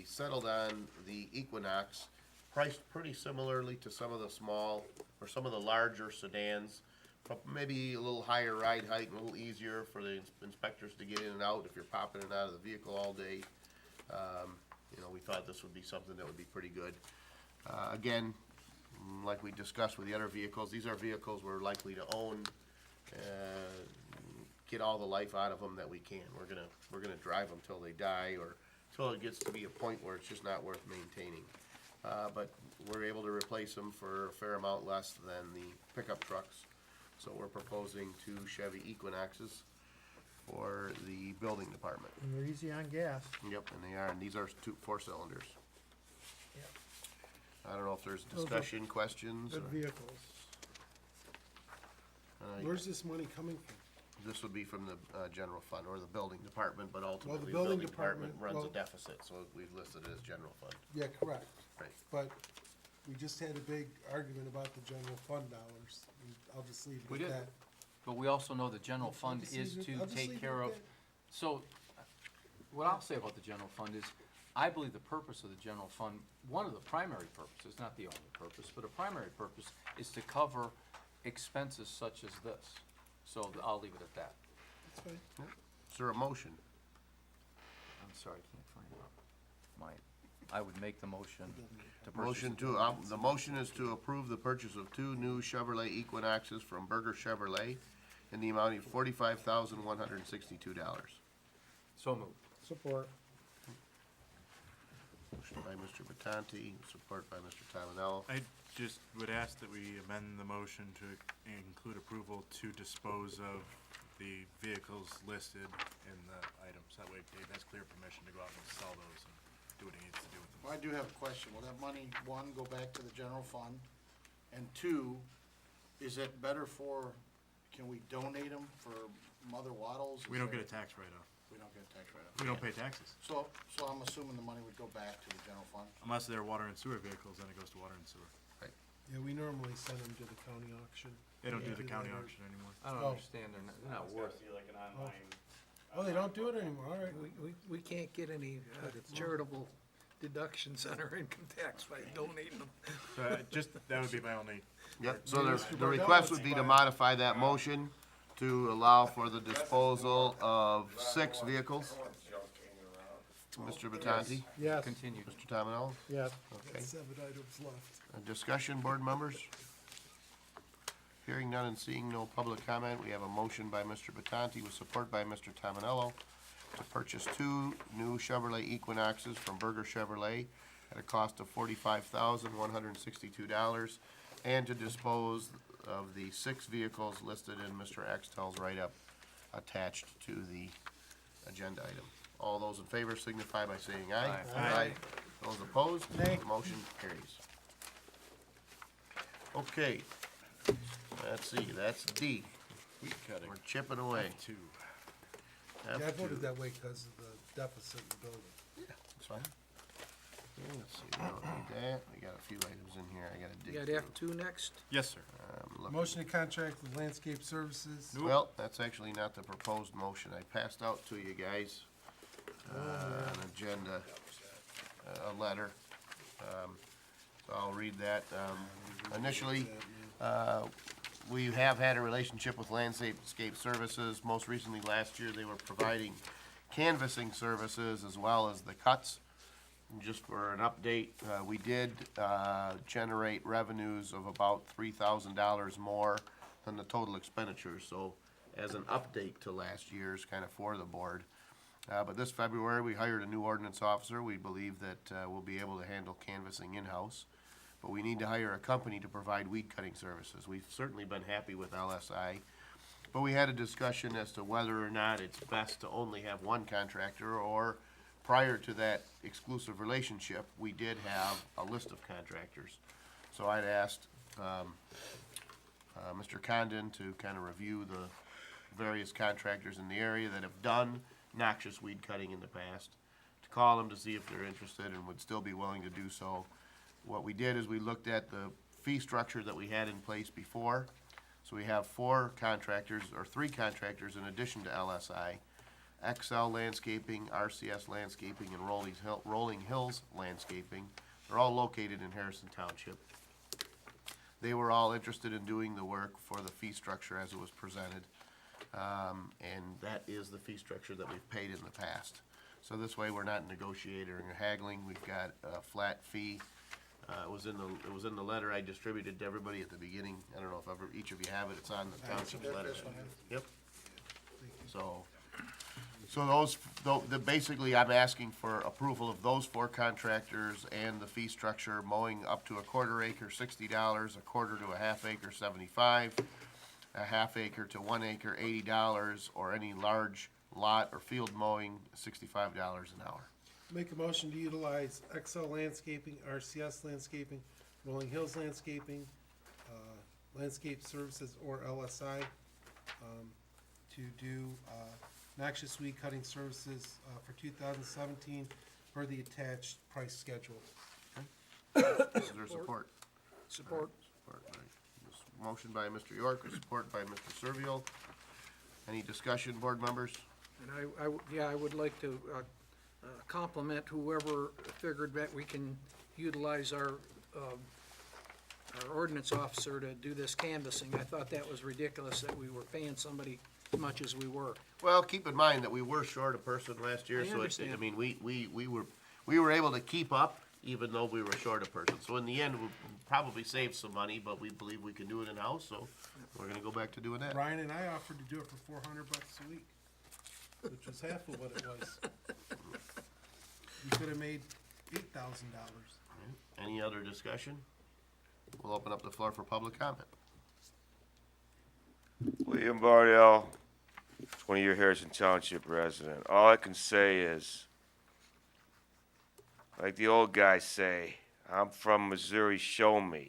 Speaker 1: settled on the Equinox, priced pretty similarly to some of the small, or some of the larger sedans, but maybe a little higher ride height and a little easier for the inspectors to get in and out if you're popping in and out of the vehicle all day. You know, we thought this would be something that would be pretty good. Again, like we discussed with the other vehicles, these are vehicles we're likely to own, get all the life out of them that we can. We're gonna drive them till they die, or till it gets to be a point where it's just not worth maintaining. But we're able to replace them for a fair amount less than the pickup trucks. So we're proposing 2 Chevy Equinoxes for the building department.
Speaker 7: And they're easy on gas.
Speaker 1: Yep, and they are, and these are 4 cylinders.
Speaker 7: Yep.
Speaker 1: I don't know if there's
Speaker 7: Those are
Speaker 1: discussion, questions,
Speaker 4: Good
Speaker 1: or,
Speaker 4: vehicles. Where's this money coming from?
Speaker 1: this would be from the, general fund or the building department, but ultimately the
Speaker 4: building
Speaker 1: building department
Speaker 4: department-
Speaker 1: runs a
Speaker 4: well-
Speaker 1: deficit, so we've listed it as general fund.
Speaker 4: Yeah, correct.
Speaker 1: Right.
Speaker 4: But we just had a big argument about the general fund dollars, and I'll just leave
Speaker 6: We
Speaker 4: it at
Speaker 6: did.
Speaker 4: that.
Speaker 6: But we also know the general fund
Speaker 4: just
Speaker 6: is
Speaker 4: leave it-
Speaker 6: to
Speaker 4: I'll just leave
Speaker 6: take
Speaker 4: it
Speaker 6: care
Speaker 4: at
Speaker 6: of,
Speaker 4: that.
Speaker 6: so, what I'll say about the general fund is, I believe the purpose of the general fund, one of the primary purposes, not the only purpose, but a primary purpose, is to cover expenses such as this. So I'll leave it at that.
Speaker 4: That's fine.
Speaker 1: Is there a motion?
Speaker 6: I'm sorry, I can't find I would make the motion to purchase.
Speaker 1: Motion
Speaker 6: it.
Speaker 1: to, the motion is to approve the purchase of 2 new Chevrolet Equinoxes from Berger Chevrolet in the amount of $45,162.
Speaker 6: So moved.
Speaker 7: Support.
Speaker 1: Motion by Mr. Batanti, support by Mr. Tominello.
Speaker 5: I just would ask that we amend the motion to include approval to dispose of the vehicles listed in the items. That way Dave has clear permission to go out and sell those and do what he needs to do with them.
Speaker 9: Well, I do have a question. Will that money, one, go back to the general fund? And two, is it better for, can we donate them for Mother Waddles?
Speaker 5: We don't get a tax write-off.
Speaker 9: We don't get a tax write-off.
Speaker 5: We don't pay taxes.
Speaker 9: So I'm assuming the money would go back to the general fund?
Speaker 5: Unless they're water and sewer vehicles, then it goes to water and sewer.
Speaker 4: Yeah, we normally send them to the county auction.
Speaker 5: They don't do
Speaker 4: Yeah.
Speaker 5: the county auction anymore.
Speaker 6: I don't
Speaker 4: Oh.
Speaker 6: understand, they're not
Speaker 10: It's gotta
Speaker 6: worth.
Speaker 10: be like an online.
Speaker 4: Oh, they don't do it anymore, all right.
Speaker 3: We can't get any charitable deductions on our income tax by donating them.
Speaker 5: So that would be my only,
Speaker 1: Yep, so the
Speaker 4: Mr.
Speaker 1: request
Speaker 4: Bordeaux
Speaker 1: would be to
Speaker 4: wants to buy-
Speaker 1: modify that motion to allow for the disposal of 6 vehicles. Mr. Batanti,
Speaker 7: Yes,
Speaker 6: Continue.
Speaker 1: Mr. Tominello,
Speaker 7: yes.
Speaker 1: okay.
Speaker 4: 7 items left.
Speaker 1: Discussion, board members? Hearing none and seeing no public comment, we have a motion by Mr. Batanti with support by Mr. Tominello to purchase 2 new Chevrolet Equinoxes from Berger Chevrolet at a cost of $45,162 and to dispose of the 6 vehicles listed in Mr. Axtell's write-up attached to the agenda item. All those in favor signify by saying aye.
Speaker 6: Aye.
Speaker 1: Those opposed?
Speaker 4: Nay.
Speaker 1: Motion carries. Okay, let's see, that's D.
Speaker 5: cutting.
Speaker 1: We're chipping away.
Speaker 5: Two.
Speaker 4: Yeah, I
Speaker 1: F2.
Speaker 4: voted that way because of the deficit in the building.
Speaker 1: That's fine. Okay, let's see, we don't need that. We got a few items in here I gotta dig
Speaker 3: You got
Speaker 1: through.
Speaker 3: F2 next?
Speaker 5: Yes, sir.
Speaker 1: Looking-
Speaker 4: Motion to contract with Landscape Services.
Speaker 1: Well, that's actually not the proposed motion. I passed out to you guys, an agenda, a letter. So I'll read that. Initially, we have had a relationship with Landscape Services. Most recently, last year, they were providing canvassing services as well as the cuts. And just for an update, we did generate revenues of about $3,000 more than the total expenditures. So as an update to last year's, kind of for the board. But this February, we hired a new ordinance officer. We believe that we'll be able to handle canvassing in-house. But we need to hire a company to provide weed cutting services. We've certainly been happy with LSI. But we had a discussion as to whether or not it's best to only have one contractor, or prior to that exclusive relationship, we did have a list of contractors. So I'd asked Mr. Condon to kind of review the various contractors in the area that have done noxious weed cutting in the past, to call them to see if they're interested and would still be willing to do so. What we did is we looked at the fee structure that we had in place before. So we have 4 contractors, or 3 contractors in addition to LSI. XL Landscaping, RCS Landscaping, and Rolling Hills Landscaping. They're all located in Harrison Township. They were all interested in doing the work for the fee structure as it was presented. And that is the fee structure that we've paid in the past. So this way, we're not negotiating or haggling. We've got a flat fee. It was in the letter I distributed to everybody at the beginning. I don't know if each of you have it. It's on the township letter.
Speaker 9: This one here?
Speaker 1: Yep. So basically, I'm asking for approval of those 4 contractors and the fee structure: mowing up to a quarter acre, $60, a quarter to a half acre, $75, a half acre to 1 acre, $80, or any large lot or field mowing, $65 an hour.
Speaker 4: Make a motion to utilize XL Landscaping, RCS Landscaping, Rolling Hills Landscaping, Landscape Services, or LSI, to do noxious weed cutting services for 2017 per the attached price schedule.
Speaker 1: Is there support?
Speaker 3: Support.
Speaker 1: Support, right. Motion by Mr. York, with support by Mr. Servil. Any discussion, board members?
Speaker 3: And I would like to compliment whoever figured that we can utilize our ordinance officer to do this canvassing. I thought that was ridiculous that we were paying somebody as much as we were.
Speaker 1: Well, keep in mind that we were short a person last year,
Speaker 3: I
Speaker 1: so I
Speaker 3: understand.
Speaker 1: mean, we were able to keep up even though we were short a person. So in the end, we'll probably save some money, but we believe we can do it in-house, so we're gonna go back to doing that.
Speaker 4: Brian and I offered to do it for $400 a week, which was half of what it was. You could have made $8,000.
Speaker 1: Any other discussion? We'll open up the floor for public comment.
Speaker 11: William Bardell, 20-year Harrison Township resident. All I can say is, like the old guys say, I'm from Missouri, show me.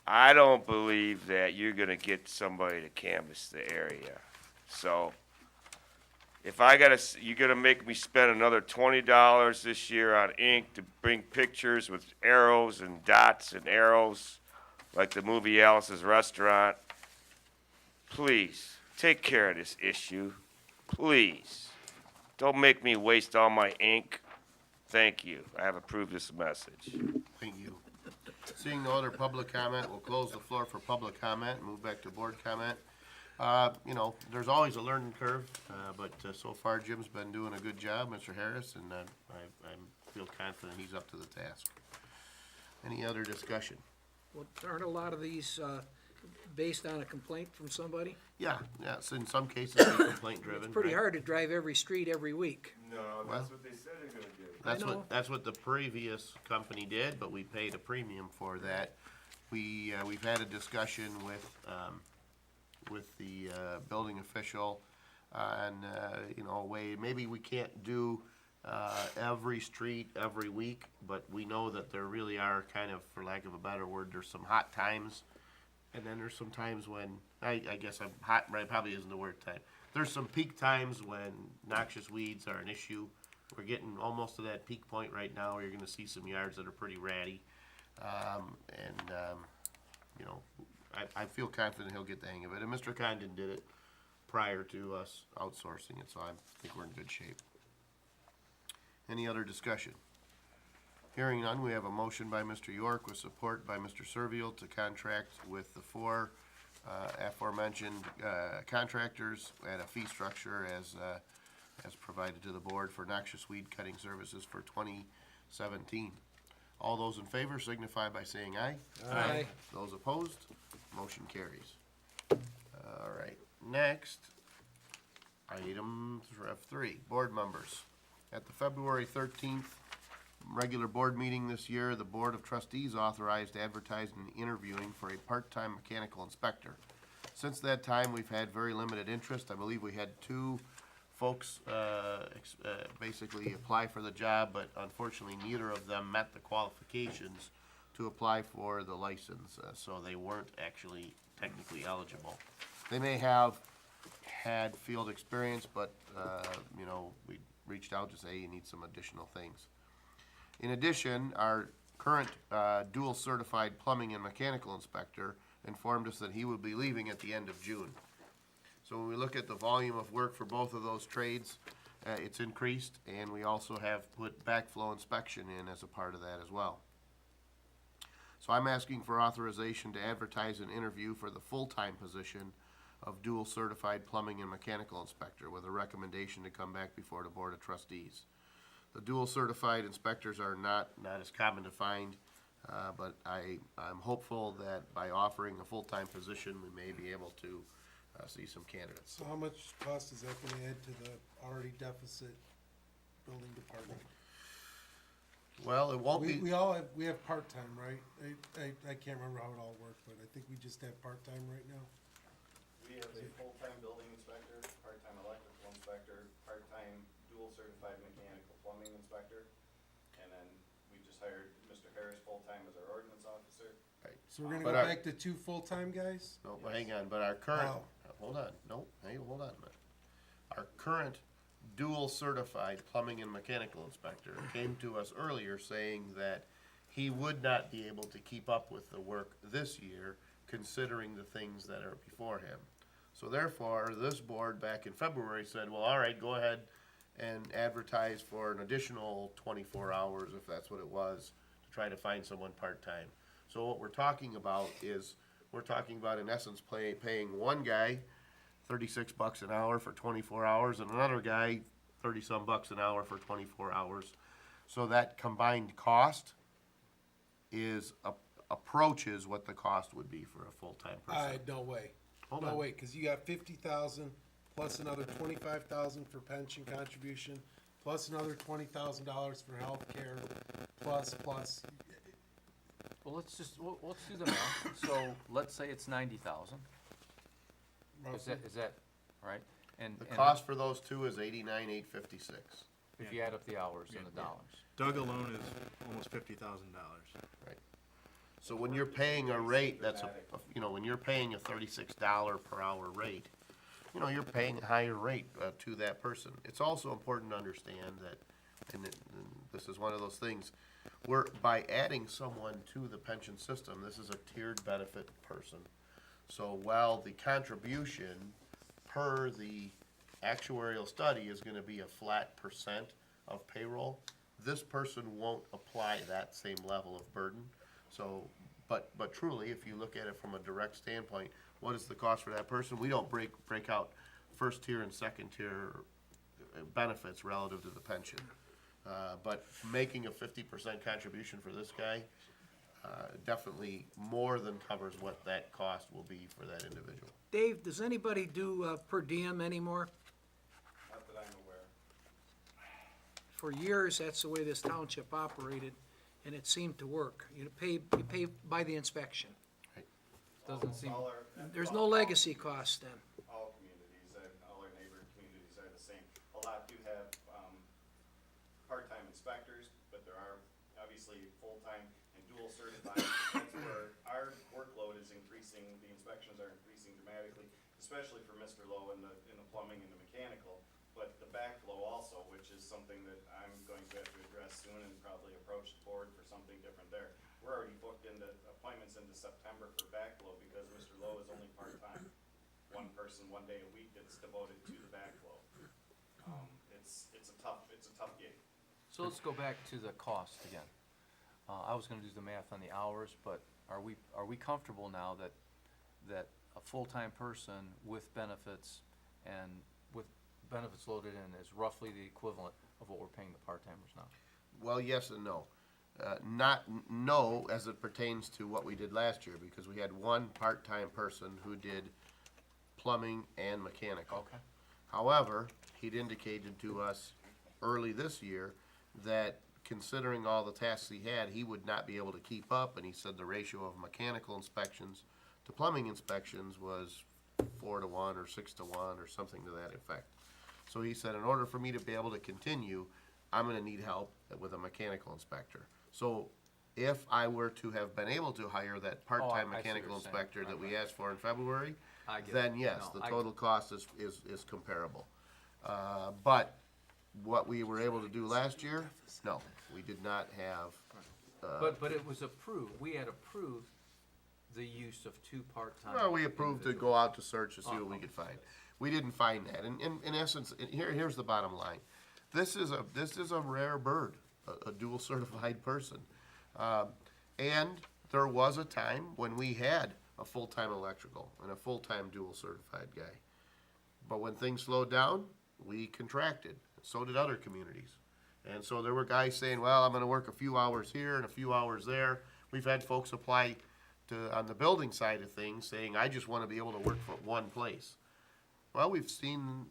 Speaker 11: I don't believe that you're gonna get somebody to canvass the area. So, if you're gonna make me spend another $20 this year on ink to bring pictures with arrows and dots and arrows, like the movie Alice's Restaurant, please, take care of this issue. Please. Don't make me waste all my ink. Thank you. I have approved this message.
Speaker 1: Thank you. Seeing no other public comment, we'll close the floor for public comment and move back to board comment. You know, there's always a learning curve, but so far Jim's been doing a good job, Mr. Harris, and I feel confident he's up to the task. Any other discussion?
Speaker 3: Well, aren't a lot of these based on a complaint from somebody?
Speaker 1: Yeah, so in some cases, they're complaint driven.
Speaker 3: It's pretty hard to drive every street every week.
Speaker 11: No,
Speaker 1: that's
Speaker 11: what they said they're gonna do.
Speaker 3: I know.
Speaker 1: That's what the previous company did, but we paid a premium for that. We've had a discussion with the building official on, you know, a way, maybe we can't do every street every week, but we know that there really are kind of, for lack of a better word, there's some hot times. And then there's some times when, I guess I'm hot, right, probably isn't the word time. There's some peak times when noxious weeds are an issue. We're getting almost to that peak point right now where you're gonna see some yards that are pretty ratty. You know, I feel confident he'll get the hang of it. And Mr. Condon did it prior to us outsourcing it, so I think we're in good shape. Any other discussion? Hearing none, we have a motion by Mr. York with support by Mr. Servil to contract with the four aforementioned contractors at a fee structure as provided to the board for noxious weed cutting services for 2017. All those in favor signify by saying aye.
Speaker 3: Aye.
Speaker 1: Those opposed, motion carries. All right, next, item F3, board members. At the February 13th regular board meeting this year, the Board of Trustees authorized advertising and interviewing for a part-time mechanical inspector. Since that time, we've had very limited interest. I believe we had two folks basically apply for the job, but unfortunately, neither of them met the qualifications to apply for the license, so they weren't actually technically eligible. They may have had field experience, but, you know, we reached out to say you need some additional things. In addition, our current dual certified plumbing and mechanical inspector informed us that he would be leaving at the end of June. So when we look at the volume of work for both of those trades, it's increased, and we also have put backflow inspection in as a part of that as well. So I'm asking for authorization to advertise an interview for the full-time position of dual certified plumbing and mechanical inspector with a recommendation to come back before the Board of Trustees. The dual certified inspectors are not as common to find, but I'm hopeful that by offering a full-time position, we may be able to see some candidates.
Speaker 4: So how much cost is that gonna add to the already deficit building department?
Speaker 1: Well, it won't be,
Speaker 4: We all have, we have part-time, right? I can't remember how it all worked, but I think we just have part-time right now.
Speaker 10: We have a full-time building inspector, part-time electrical inspector, part-time dual certified mechanical plumbing inspector, and then we just hired Mr. Harris full-time as our ordinance officer.
Speaker 4: So we're gonna
Speaker 1: But
Speaker 4: go
Speaker 1: our-
Speaker 4: back to two full-time guys?
Speaker 1: no, hang on, but our current,
Speaker 4: Wow.
Speaker 1: hold on, no, hey, hold on a minute. Our current dual certified plumbing and mechanical inspector came to us earlier saying that he would not be able to keep up with the work this year, considering the things that are before him. So therefore, this board back in February said, well, all right, go ahead and advertise for an additional 24 hours, if that's what it was, to try to find someone part-time. So what we're talking about is, we're talking about in essence paying one guy $36 an hour for 24 hours and another guy 30-some bucks an hour for 24 hours. So that combined cost is, approaches what the cost would be for a full-time person.
Speaker 4: No way.
Speaker 1: Hold
Speaker 4: No
Speaker 1: on.
Speaker 4: way, cause you got 50,000 plus another 25,000 for pension contribution, plus another $20,000 for healthcare, plus.
Speaker 6: Well, let's do the math. So let's say it's 90,000. Is that, right? And
Speaker 1: The cost for those two is $89,856.
Speaker 6: if you add up the hours and the dollars.
Speaker 5: Doug alone is almost $50,000.
Speaker 1: So when you're paying a rate, that's when you're paying a $36 per hour rate, you're paying a higher rate to that person. It's also important to understand that, and this is one of those things, by adding someone to the pension system, this is a tiered benefit person. So while the contribution per the actuarial study is gonna be a flat percent of payroll, this person won't apply that same level of burden. So, but truly, if you look at it from a direct standpoint, what is the cost for that person? We don't break out first tier and second tier benefits relative to the pension. But making a 50% contribution for this guy, definitely more than covers what that cost will be for that individual.
Speaker 3: Dave, does anybody do per diem anymore?
Speaker 10: Not that I'm aware.
Speaker 3: For years, that's the way this township operated, and it seemed to work. You pay by the inspection.
Speaker 6: Doesn't seem,
Speaker 3: There's no legacy cost then.
Speaker 10: All communities, all our neighboring communities are the same. A lot do have, part-time inspectors, but there are obviously full-time and dual certified. That's where our workload is increasing, the inspections are increasing dramatically, especially for Mr. Lowe in the plumbing and the mechanical. But the backflow also, which is something that I'm going to have to address soon and probably approach the board for something different there. We're already booked into appointments into September for backflow because Mr. Lowe is only part-time. One person, one day a week that's devoted to the backflow. It's a tough gig.
Speaker 6: so let's go back to the cost again. I was gonna do the math on the hours, but are we comfortable now that a full-time person with benefits and with benefits loaded in is roughly the equivalent of what we're paying the part-timers now?
Speaker 1: Well, yes and no. No, as it pertains to what we did last year, because we had one part-time person who did plumbing and mechanical.
Speaker 6: Okay.
Speaker 1: However, he'd indicated to us early this year that considering all the tasks he had, he would not be able to keep up, and he said the ratio of mechanical inspections to plumbing inspections was 4-to-1 or 6-to-1 or something to that effect. So he said, in order for me to be able to continue, I'm gonna need help with a mechanical inspector. So if I were to have been able to hire that part-time
Speaker 6: I see what
Speaker 1: mechanical
Speaker 6: you're saying.
Speaker 1: inspector that
Speaker 6: Right,
Speaker 1: we asked for in February,
Speaker 6: I get it.
Speaker 1: then yes,
Speaker 6: No,
Speaker 1: the
Speaker 6: I-
Speaker 1: total cost is comparable. But what we were able to do last year, no, we did not have,
Speaker 6: But it was approved, we had approved the use of two part-time.
Speaker 1: well, we approved to
Speaker 6: individuals.
Speaker 1: go out to search to see what we
Speaker 6: okay.
Speaker 1: could find. We didn't find that, and in essence, here's the bottom line. This is a rare bird, a dual certified person. And there was a time when we had a full-time electrical and a full-time dual certified guy. But when things slowed down, we contracted, so did other communities. And so there were guys saying, well, I'm gonna work a few hours here and a few hours there. We've had folks apply on the building side of things, saying, I just wanna be able to work for one place. Well, we've seen,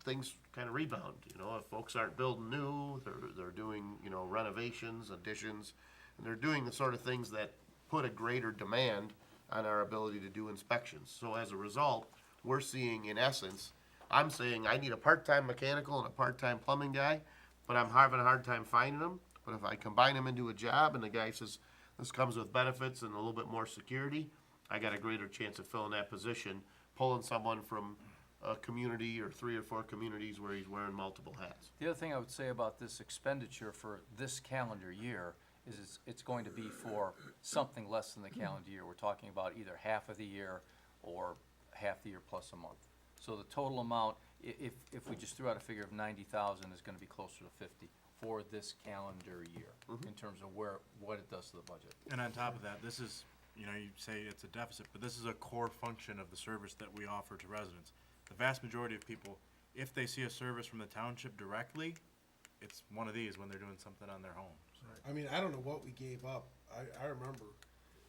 Speaker 1: things kind of rebound, if folks aren't building new, they're doing, renovations, additions, and they're doing the sort of things that put a greater demand on our ability to do inspections. So as a result, we're seeing, in essence, I'm saying I need a part-time mechanical and a part-time plumbing guy, but I'm having a hard time finding them. But if I combine them into a job and the guy says, this comes with benefits and a little bit more security, I got a greater chance of filling that position, pulling someone from a community or 3 or 4 communities where he's wearing multiple hats.
Speaker 6: The other thing I would say about this expenditure for this calendar year is it's going to be for something less than the calendar year. We're talking about either half of the year or half the year plus a month. So the total amount, if we just threw out a figure of 90,000, is gonna be closer to 50 for this calendar year, in terms of what it does to the budget.
Speaker 5: And on top of that, this is, you know, you say it's a deficit, but this is a core function of the service that we offer to residents. The vast majority of people, if they see a service from the township directly, it's one of these when they're doing something on their home.
Speaker 4: I mean, I don't know what we gave up. I remember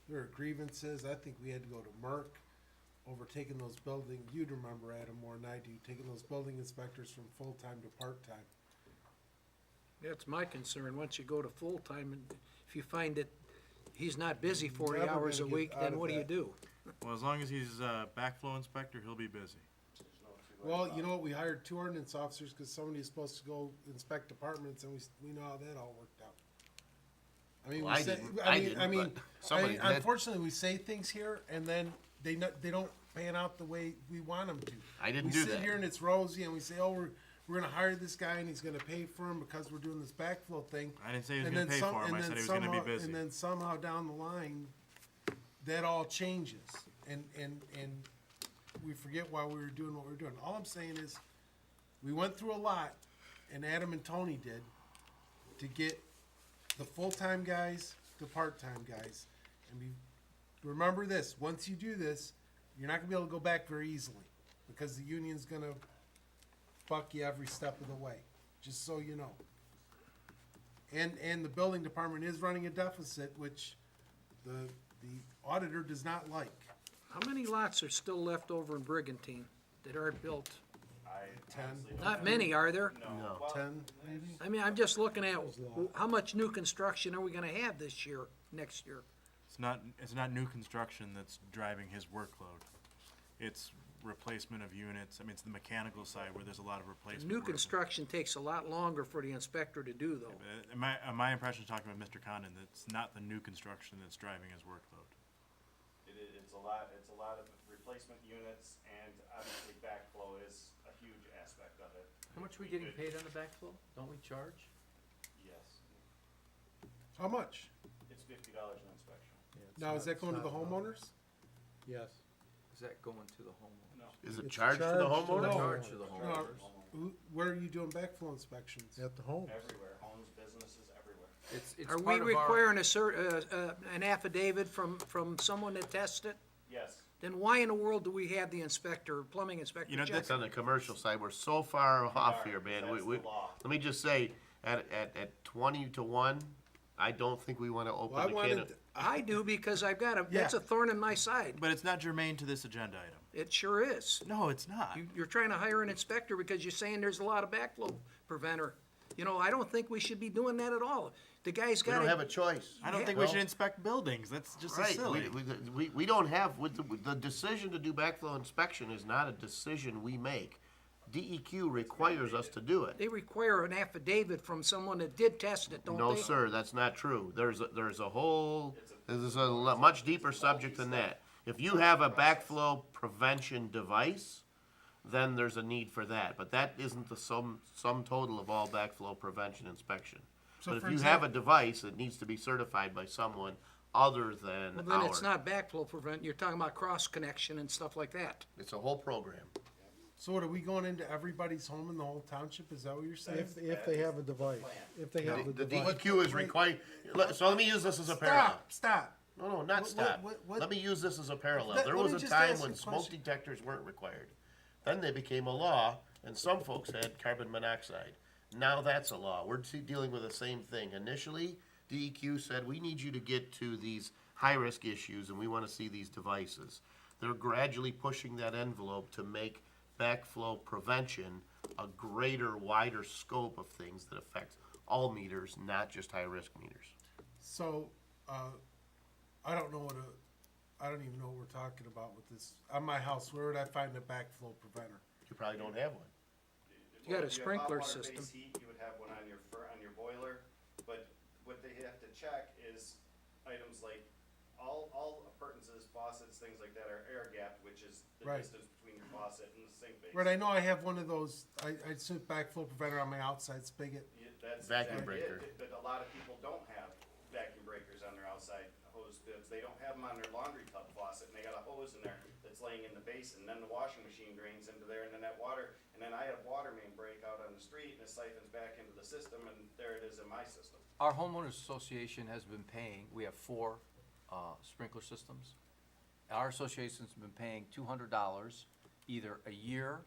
Speaker 4: there were grievances. I think we had to go to Merck over taking those building, you'd remember, Adam, more than I do, taking those building inspectors from full-time to part-time.
Speaker 3: That's my concern. Once you go to full-time, and if you find that he's not busy 40
Speaker 4: Never
Speaker 3: hours a
Speaker 4: gonna get
Speaker 3: week,
Speaker 4: out
Speaker 3: then
Speaker 4: of
Speaker 3: what do you
Speaker 4: that.
Speaker 3: do?
Speaker 5: Well, as long as he's a backflow inspector, he'll be busy.
Speaker 4: Well, you know what, we hired 2 ordinance officers because somebody is supposed to go inspect departments, and we know how that all worked out. I mean,
Speaker 1: Well,
Speaker 4: we
Speaker 1: I
Speaker 4: say,
Speaker 1: didn't-
Speaker 4: I
Speaker 1: I
Speaker 4: mean,
Speaker 1: didn't,
Speaker 4: I mean,
Speaker 1: but somebody did.
Speaker 4: unfortunately, we say things here, and then they don't pan out the way we want them to.
Speaker 1: I didn't do
Speaker 4: We sit
Speaker 1: that.
Speaker 4: here and it's rosy, and we say, oh, we're gonna hire this guy, and he's gonna pay for him because we're doing this backflow thing.
Speaker 5: I didn't say he was
Speaker 4: And
Speaker 5: gonna
Speaker 4: then
Speaker 5: pay
Speaker 4: some-
Speaker 5: for him,
Speaker 4: and
Speaker 5: I
Speaker 4: then
Speaker 5: said he was gonna be
Speaker 4: somehow-
Speaker 5: busy.
Speaker 4: And then somehow down the line, that all changes, and we forget why we were doing what we were doing. All I'm saying is, we went through a lot, and Adam and Tony did, to get the full-time guys to part-time guys. And remember this, once you do this, you're not gonna be able to go back very easily, because the union's gonna buck you every step of the way, just so you know. And the building department is running a deficit, which the auditor does not like.
Speaker 3: How many lots are still left over in Brigantine that aren't built?
Speaker 10: I
Speaker 4: 10.
Speaker 10: honestly don't
Speaker 3: Not
Speaker 10: know.
Speaker 3: many, are there?
Speaker 1: No.
Speaker 10: Well,
Speaker 4: 10, maybe?
Speaker 3: I mean, I'm just looking at how much new construction are we gonna have this year, next year?
Speaker 5: It's not new construction that's driving his workload. It's replacement of units. I mean, it's the mechanical side where there's a lot of replacement.
Speaker 3: New
Speaker 5: work.
Speaker 3: construction takes a lot longer for the inspector to do, though.
Speaker 5: My impression talking with Mr. Condon, it's not the new construction that's driving his workload.
Speaker 10: It's a lot of replacement units, and obviously backflow is a huge aspect of it.
Speaker 6: How much are we getting paid on the backflow? Don't we charge?
Speaker 10: Yes,
Speaker 4: How much?
Speaker 10: it's $50 an inspection.
Speaker 4: Now, is that going to the homeowners?
Speaker 7: Yes.
Speaker 6: Is that going to the homeowner?
Speaker 10: No.
Speaker 1: Is it
Speaker 7: It's
Speaker 1: charged to the
Speaker 7: charged to the
Speaker 1: homeowner?
Speaker 6: Charge to the
Speaker 4: No,
Speaker 6: homeowners.
Speaker 4: where are you doing backflow inspections?
Speaker 7: At the homes.
Speaker 10: Everywhere, homes, businesses, everywhere.
Speaker 6: It's
Speaker 3: Are we
Speaker 6: part of our-
Speaker 3: requiring an affidavit from someone that tests it?
Speaker 10: Yes,
Speaker 3: Then why in the world do we have the inspector, plumbing inspector
Speaker 5: You know,
Speaker 3: check?
Speaker 1: That's on the commercial side, we're so far off
Speaker 10: are,
Speaker 1: here, man.
Speaker 10: that's the law.
Speaker 1: Let me just say, at 20 to 1, I don't think we wanna open
Speaker 4: Well, I
Speaker 1: the can
Speaker 4: wanted,
Speaker 1: of.
Speaker 3: I do, because that's
Speaker 4: Yeah.
Speaker 3: a thorn in my side.
Speaker 5: But it's not germane to this agenda item.
Speaker 3: It sure is.
Speaker 5: No, it's not.
Speaker 3: You're trying to hire an inspector because you're saying there's a lot of backflow preventer. You know, I don't think we should be doing that at all. The guy's
Speaker 1: We
Speaker 3: got
Speaker 1: don't have a
Speaker 3: to,
Speaker 1: choice.
Speaker 5: I don't
Speaker 3: Yeah.
Speaker 5: think we
Speaker 1: Well-
Speaker 5: should inspect buildings. That's just as
Speaker 1: Right,
Speaker 5: silly.
Speaker 1: we don't have, with the decision to do backflow inspection is not a decision we make. DEQ requires us to do it.
Speaker 3: they require an affidavit from someone that did test it, don't they?
Speaker 1: No, sir, that's not true. There's a much deeper subject than that. If you have a backflow prevention device, then there's a need for that, but that isn't the sum total of all backflow prevention inspection.
Speaker 4: So
Speaker 1: But if
Speaker 4: for
Speaker 1: you have a device, it needs to be certified by someone other than
Speaker 3: Well, then
Speaker 1: our.
Speaker 3: it's not backflow prevent, you're talking about cross connection and stuff like that.
Speaker 1: It's a whole program.
Speaker 4: so what, are we going into everybody's home in the whole township? Is that what you're saying?
Speaker 7: If they have a device, if they have a
Speaker 1: The
Speaker 7: device.
Speaker 1: DEQ is required, so let me use this as a parallel.
Speaker 4: Stop.
Speaker 1: No, not
Speaker 4: What-
Speaker 1: stop.
Speaker 4: what-
Speaker 1: Let me use this as a parallel.
Speaker 4: Let-
Speaker 1: There
Speaker 4: let
Speaker 1: was
Speaker 4: me
Speaker 1: a
Speaker 4: just
Speaker 1: time
Speaker 4: ask
Speaker 1: when
Speaker 4: a
Speaker 1: smoke
Speaker 4: question.
Speaker 1: detectors weren't required. Then they became a law, and some folks had carbon monoxide. Now that's a law. We're dealing with the same thing. Initially, DEQ said, we need you to get to these high-risk issues, and we want to see these devices. They're gradually pushing that envelope to make backflow prevention a greater, wider scope of things that affects all meters, not just high-risk meters.
Speaker 4: So, I don't know I don't even know what we're talking about with this. On my house, where would I find a backflow preventer?
Speaker 1: You probably don't have one.
Speaker 3: You got a
Speaker 10: If have
Speaker 3: sprinkler
Speaker 10: hot
Speaker 3: system.
Speaker 10: water-based heat, you would have one on your boiler, but what they have to check is items like all appurtenances, faucets, things like that are air gapped, which is the
Speaker 4: Right.
Speaker 10: distance between your faucet and the sink base.
Speaker 4: Right, I know I have one of those, I sit backflow preventer on my outside spigot.
Speaker 10: That's
Speaker 1: Vacuum
Speaker 10: exactly it,
Speaker 1: breaker.
Speaker 10: But a lot of people don't have vacuum laying in the basin, then the washing machine drains into there, and then that water, and then I have water main break out on the street, and it siphons back into the system, and there it is in my system.
Speaker 6: Our homeowners association has been paying, we have 4 sprinkler systems. Our association's been paying $200 either a year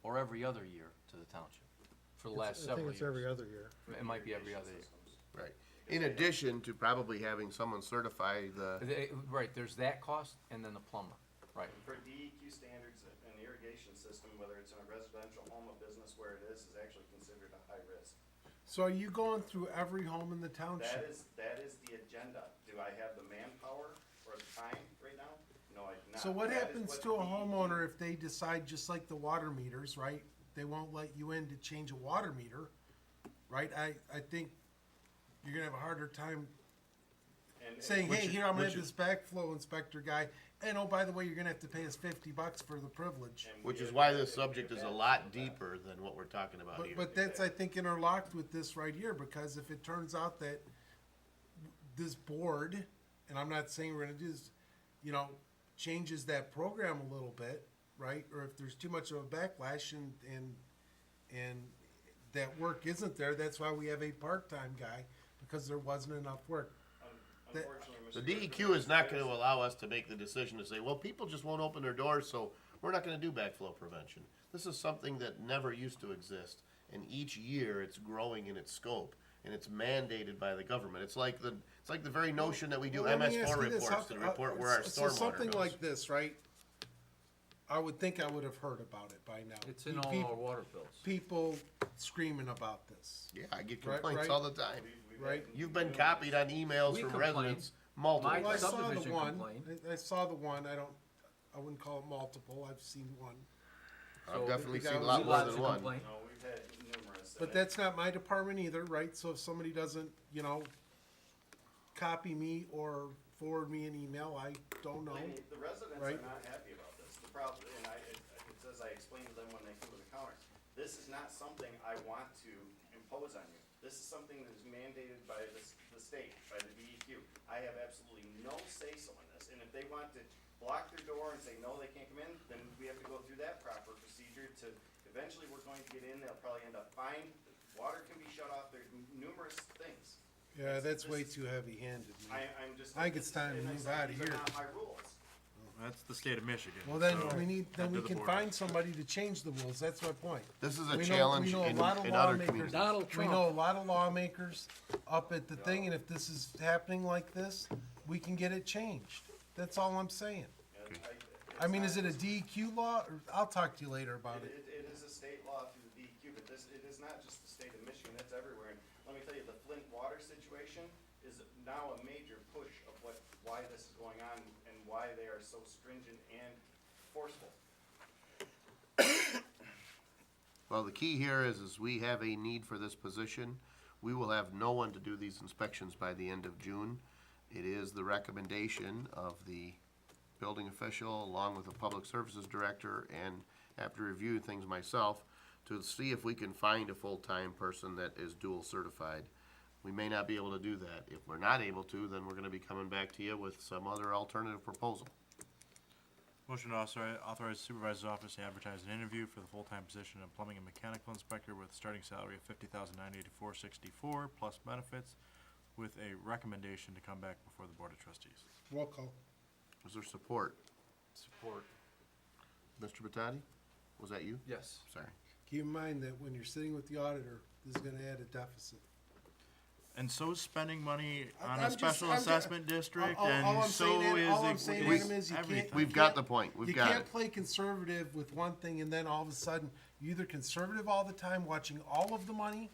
Speaker 6: or every other year to the township for the last
Speaker 7: I think
Speaker 6: several
Speaker 7: it's every
Speaker 6: years.
Speaker 7: other year.
Speaker 6: It might be every other year.
Speaker 1: Right. In addition to probably having someone certify the,
Speaker 6: Right, there's that cost and then the plumber, right.
Speaker 10: And for DEQ standards, an irrigation system, whether it's in a residential home, a business, where it is actually considered a high risk.
Speaker 4: So are you going through every home in the township?
Speaker 10: That is the agenda. Do I have the manpower or the time right now? No, I do not.
Speaker 4: So what
Speaker 10: That is
Speaker 4: happens
Speaker 10: what
Speaker 4: to a
Speaker 10: DEQ
Speaker 4: homeowner if they decide, just like the water meters, right? They won't let you in to change a water meter, right? I think you're gonna have a harder time
Speaker 10: and-
Speaker 4: saying, hey, here, I'm gonna have
Speaker 1: which-
Speaker 4: this backflow inspector guy, and oh, by the way, you're gonna have to pay us $50 for the privilege.
Speaker 10: and we
Speaker 1: which is
Speaker 10: have-
Speaker 1: why this
Speaker 10: if
Speaker 1: subject
Speaker 10: you're
Speaker 1: is a
Speaker 10: bad,
Speaker 1: lot
Speaker 10: it's bad.
Speaker 1: deeper than what we're talking about here.
Speaker 4: But that's, I think, interlocked with this right here, because if it turns out that this board, and I'm not saying we're gonna do this, you know, changes that program a little bit, right? Or if there's too much of a backlash and that work isn't there, that's why we have a part-time guy, because there wasn't enough work. that-
Speaker 10: Unfortunately,
Speaker 1: The
Speaker 10: Mr.
Speaker 1: DEQ is not
Speaker 10: Griffin,
Speaker 1: gonna allow us to make the decision to say, well, people just won't open their doors, so we're not gonna do backflow prevention. This is something that never used to exist, and each year it's growing in its scope, and it's mandated by the government. It's like the very notion that we do
Speaker 4: Well, let me ask
Speaker 1: MS4
Speaker 4: you this,
Speaker 1: reports to
Speaker 4: how-
Speaker 1: report where our
Speaker 4: so
Speaker 1: stormwater
Speaker 4: something
Speaker 1: goes.
Speaker 4: like this, right? I would think I would have heard about it by now.
Speaker 6: It's in all our water bills.
Speaker 4: People screaming about this,
Speaker 1: Yeah, I get
Speaker 4: Right,
Speaker 1: complaints
Speaker 4: right.
Speaker 1: all the time.
Speaker 10: we've
Speaker 4: right?
Speaker 10: had
Speaker 1: You've been
Speaker 10: numerous-
Speaker 1: copied on emails
Speaker 6: We
Speaker 1: from
Speaker 6: complain.
Speaker 1: residents multiple
Speaker 6: My
Speaker 4: Well, I
Speaker 1: times.
Speaker 4: saw the
Speaker 6: subdivision
Speaker 4: one,
Speaker 6: complaint.
Speaker 4: I saw the one, I wouldn't call it multiple, I've seen one.
Speaker 1: I've definitely
Speaker 4: the
Speaker 1: seen a
Speaker 4: guy
Speaker 1: lot
Speaker 4: was-
Speaker 1: more
Speaker 6: Lots
Speaker 1: than
Speaker 6: of
Speaker 1: one.
Speaker 6: complaint.
Speaker 10: No, we've had numerous.
Speaker 4: But
Speaker 10: and
Speaker 4: that's not my department either, right? So if somebody doesn't, you know, copy me or forward me an email, I don't know.
Speaker 10: Believe me, the residents
Speaker 4: Right.
Speaker 10: are not happy about this. The problem, and it's as I explained to them when they come to the counter, this is not something I want to impose on you. This is something that is mandated by the state, by the DEQ. I have absolutely no say-so in this, and if they want to block their door and say, no, they can't come in, then we have to go through that proper procedure to, eventually we're going to get in, they'll probably end up fined, water can be shut off, there's numerous things.
Speaker 4: Yeah, that's way too heavy-handed, man.
Speaker 10: I'm just.
Speaker 4: I think it's time to
Speaker 10: and I
Speaker 4: move
Speaker 10: said,
Speaker 4: outta
Speaker 10: these are
Speaker 4: here.
Speaker 10: not my rules.
Speaker 5: That's the state of Michigan.
Speaker 4: Well, then,
Speaker 5: so
Speaker 4: we need, then
Speaker 5: head
Speaker 4: we
Speaker 5: to the
Speaker 4: can
Speaker 5: board.
Speaker 4: find somebody to change the rules, that's my point.
Speaker 1: This is a
Speaker 4: We know-
Speaker 1: challenge
Speaker 4: we know a
Speaker 1: in
Speaker 4: lot of
Speaker 1: other
Speaker 4: lawmakers.
Speaker 1: communities.
Speaker 3: Donald
Speaker 4: We
Speaker 3: Trump.
Speaker 4: know a lot of lawmakers up at the thing, and if this is happening like this, we can get it changed. That's all I'm saying.
Speaker 10: And
Speaker 4: I mean,
Speaker 10: it's
Speaker 4: is it a
Speaker 10: not-
Speaker 4: DEQ law, or, I'll talk to you later about it.
Speaker 10: It is a state law through the DEQ, but it is not just the state of Michigan, it's everywhere. And let me tell you, the Flint water situation is now a major push of why this is going on and why they are so stringent and forceful.
Speaker 1: Well, the key here is we have a need for this position. We will have no one to do these inspections by the end of June. It is the recommendation of the building official, along with the public services director, and after reviewing things myself, to see if we can find a full-time person that is dual certified. We may not be able to do that. If we're not able to, then we're gonna be coming back to you with some other alternative proposal.
Speaker 5: Motion to authorize supervisor's office to advertise an interview for the full-time position of plumbing and mechanical inspector with a starting salary of $50,984.64 plus benefits, with a recommendation to come back before the Board of Trustees.
Speaker 4: Roll call.
Speaker 1: Is there support?
Speaker 6: Support.
Speaker 1: Mr. Batati? Was that you?
Speaker 6: Yes.
Speaker 1: Sorry.
Speaker 4: Keep in mind that when you're sitting with the auditor, this is gonna add a deficit.
Speaker 5: And so is spending money on
Speaker 4: I'm
Speaker 5: a
Speaker 4: just-
Speaker 5: special
Speaker 4: I'm just-
Speaker 5: assessment district,
Speaker 4: all
Speaker 5: and
Speaker 4: I'm
Speaker 5: so
Speaker 4: saying,
Speaker 5: is
Speaker 4: all I'm saying, Adam, is you can't-
Speaker 5: everything.
Speaker 1: We've got the point. We've
Speaker 4: You
Speaker 1: got
Speaker 4: can't
Speaker 1: it.
Speaker 4: play conservative with one thing and then all of a sudden, you're either conservative all the time, watching all of the money,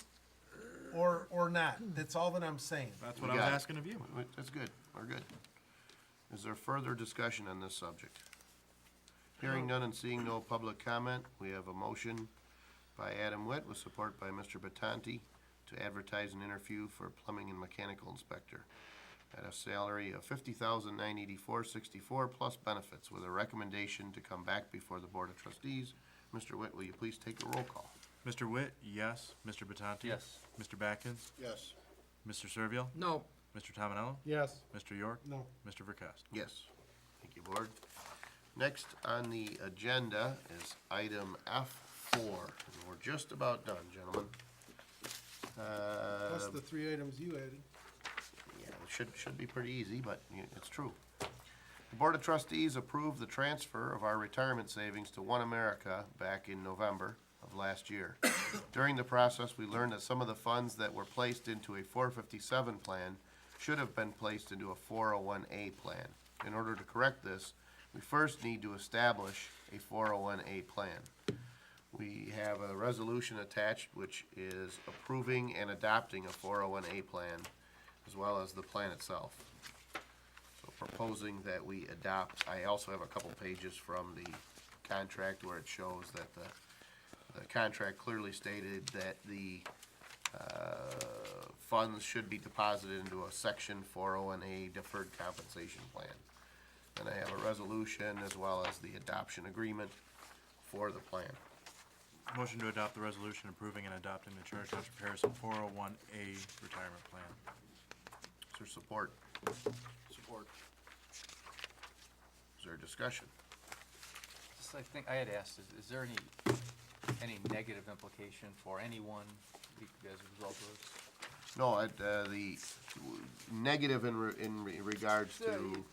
Speaker 4: or not. That's all that I'm saying.
Speaker 5: That's
Speaker 1: We
Speaker 5: what I was
Speaker 1: got it.
Speaker 5: asking of you.
Speaker 1: That's good. We're good. Is there further discussion on this subject? Hearing none and seeing no public comment, we have a motion by Adam Witt with support by Mr. Batanti to advertise an interview for plumbing and mechanical inspector at a salary of $50,984.64 plus benefits, with a recommendation to come back before the Board of Trustees. Mr. Witt, will you please take a roll call?
Speaker 5: Mr. Witt, yes. Mr. Batanti?
Speaker 6: Yes.
Speaker 5: Mr. Batkins?
Speaker 9: Yes.
Speaker 5: Mr. Servil?
Speaker 3: No,
Speaker 5: Mr. Tominello?
Speaker 4: Yes.
Speaker 5: Mr. York?
Speaker 4: No.
Speaker 5: Mr. Verkowski?
Speaker 1: Yes. Thank you, Board. Next on the agenda is item F4, and we're just about done, gentlemen.
Speaker 4: Plus the three items you added.
Speaker 1: Yeah, it should be pretty easy, but it's true. The Board of Trustees approved the transfer of our retirement savings to One America back in November of last year. During the process, we learned that some of the funds that were placed into a 457 plan should have been placed into a 401A plan. In order to correct this, we first need to establish a 401A plan. We have a resolution attached which is approving and adopting a 401A plan as well as the plan itself. So proposing that we adopt, I also have a couple pages from the contract where it shows that the contract clearly stated that the funds should be deposited into a section 401A deferred compensation plan. And I have a resolution as well as the adoption agreement for the plan.
Speaker 5: Motion to adopt the resolution approving and adopting the Charter Township Harrison 401A retirement plan.
Speaker 1: Is there support?
Speaker 9: Support.
Speaker 1: Is there discussion?
Speaker 6: Just, I think I had asked, is there any negative implication for anyone as a result of this?
Speaker 1: No, the negative in regards to,